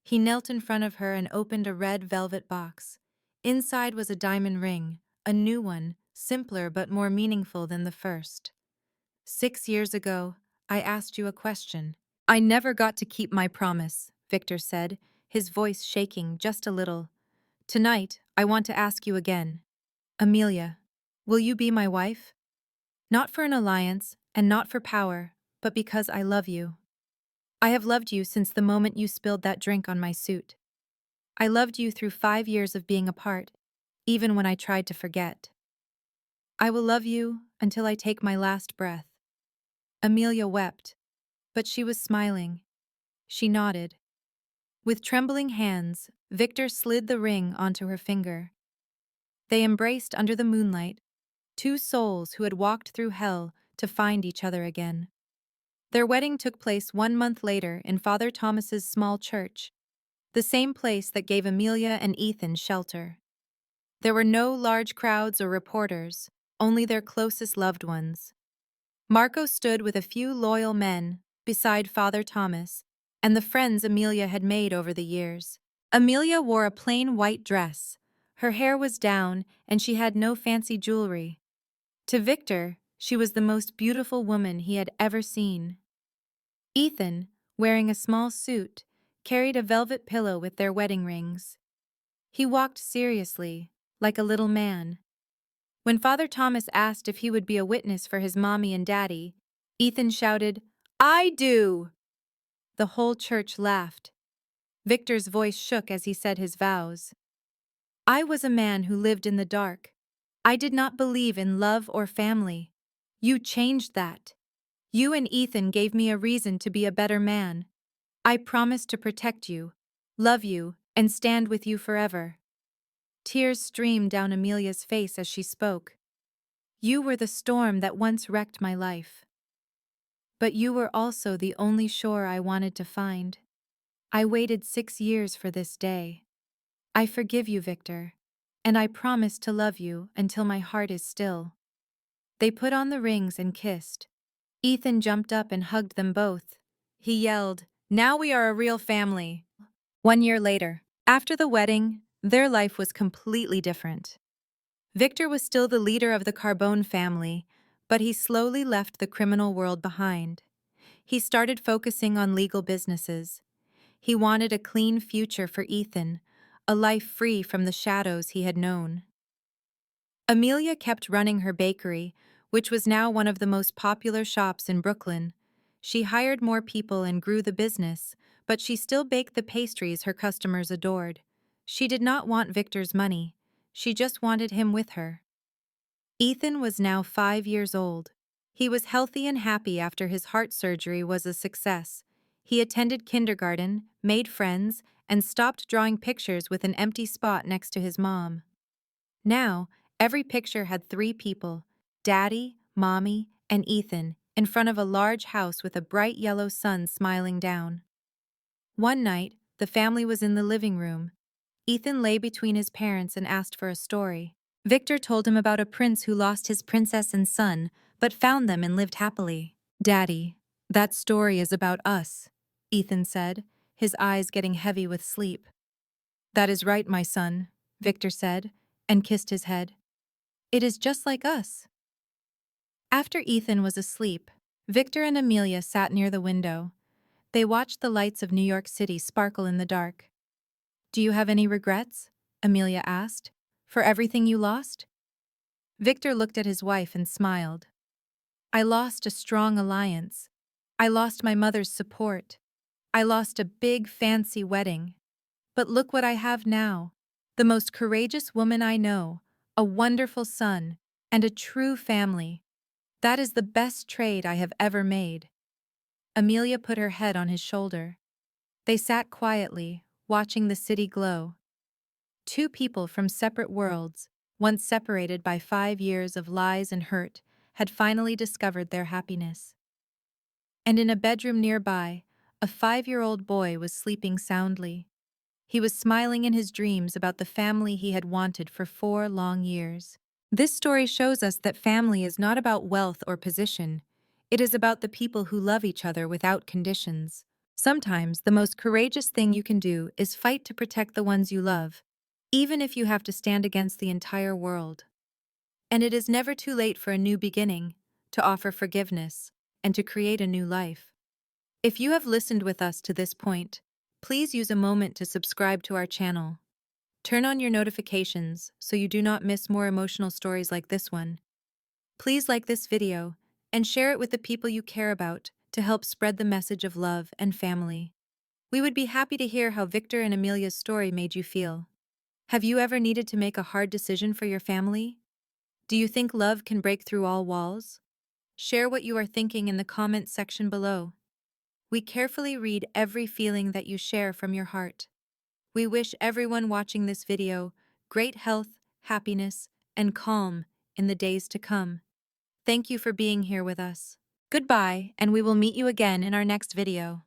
Speaker 1: He knelt in front of her and opened a red velvet box. Inside was a diamond ring, a new one, simpler but more meaningful than the first. 6 years ago, I asked you a question. I never got to keep my promise, Victor said, his voice shaking just a little. Tonight, I want to ask you again. Amelia, will you be my wife? Not for an alliance, and not for power, but because I love you. I have loved you since the moment you spilled that drink on my suit. I loved you through 5 years of being apart, even when I tried to forget. I will love you until I take my last breath. Amelia wept, but she was smiling. She nodded. With trembling hands, Victor slid the ring onto her finger. They embraced under the moonlight, two souls who had walked through hell to find each other again. Their wedding took place 1 month later in Father Thomas's small church, the same place that gave Amelia and Ethan shelter. There were no large crowds or reporters, only their closest loved ones. Marco stood with a few loyal men beside Father Thomas and the friends Amelia had made over the years. Amelia wore a plain white dress. Her hair was down and she had no fancy jewelry. To Victor, she was the most beautiful woman he had ever seen. Ethan, wearing a small suit, carried a velvet pillow with their wedding rings. He walked seriously, like a little man. When Father Thomas asked if he would be a witness for his mommy and daddy, Ethan shouted, "I do!" The whole church laughed. Victor's voice shook as he said his vows. "I was a man who lived in the dark. I did not believe in love or family. You changed that. You and Ethan gave me a reason to be a better man. I promise to protect you, love you, and stand with you forever." Tears streamed down Amelia's face as she spoke. "You were the storm that once wrecked my life. But you were also the only shore I wanted to find. I waited 6 years for this day. I forgive you, Victor, and I promise to love you until my heart is still." They put on the rings and kissed. Ethan jumped up and hugged them both. He yelled, "Now we are a real family." 1 year later, after the wedding, their life was completely different. Victor was still the leader of the Carbone family, but he slowly left the criminal world behind. He started focusing on legal businesses. He wanted a clean future for Ethan, a life free from the shadows he had known. Amelia kept running her bakery, which was now one of the most popular shops in Brooklyn. She hired more people and grew the business, but she still baked the pastries her customers adored. She did not want Victor's money. She just wanted him with her. Ethan was now 5 years old. He was healthy and happy after his heart surgery was a success. He attended kindergarten, made friends, and stopped drawing pictures with an empty spot next to his mom. Now, every picture had 3 people, Daddy, Mommy, and Ethan, in front of a large house with a bright yellow sun smiling down. One night, the family was in the living room. Ethan lay between his parents and asked for a story. Victor told him about a prince who lost his princess and son, but found them and lived happily. "Daddy, that story is about us," Ethan said, his eyes getting heavy with sleep. "That is right, my son," Victor said, and kissed his head. "It is just like us." After Ethan was asleep, Victor and Amelia sat near the window. They watched the lights of New York City sparkle in the dark. "Do you have any regrets?" Amelia asked. "For everything you lost?" Victor looked at his wife and smiled. "I lost a strong alliance. I lost my mother's support. I lost a big, fancy wedding. But look what I have now. The most courageous woman I know, a wonderful son, and a true family. That is the best trade I have ever made." Amelia put her head on his shoulder. They sat quietly, watching the city glow. 2 people from separate worlds, once separated by 5 years of lies and hurt, had finally discovered their happiness. And in a bedroom nearby, a 5-year-old boy was sleeping soundly. He was smiling in his dreams about the family he had wanted for 4 long years. This story shows us that family is not about wealth or position. It is about the people who love each other without conditions. Sometimes the most courageous thing you can do is fight to protect the ones you love, even if you have to stand against the entire world. And it is never too late for a new beginning, to offer forgiveness, and to create a new life. If you have listened with us to this point, please use a moment to subscribe to our channel. Turn on your notifications so you do not miss more emotional stories like this one. Please like this video and share it with the people you care about to help spread the message of love and family. We would be happy to hear how Victor and Amelia's story made you feel. Have you ever needed to make a hard decision for your family? Do you think love can break through all walls? Share what you are thinking in the comment section below. We carefully read every feeling that you share from your heart. We wish everyone watching this video great health, happiness, and calm in the days to come. Thank you for being here with us. Goodbye, and we will meet you again in our next video.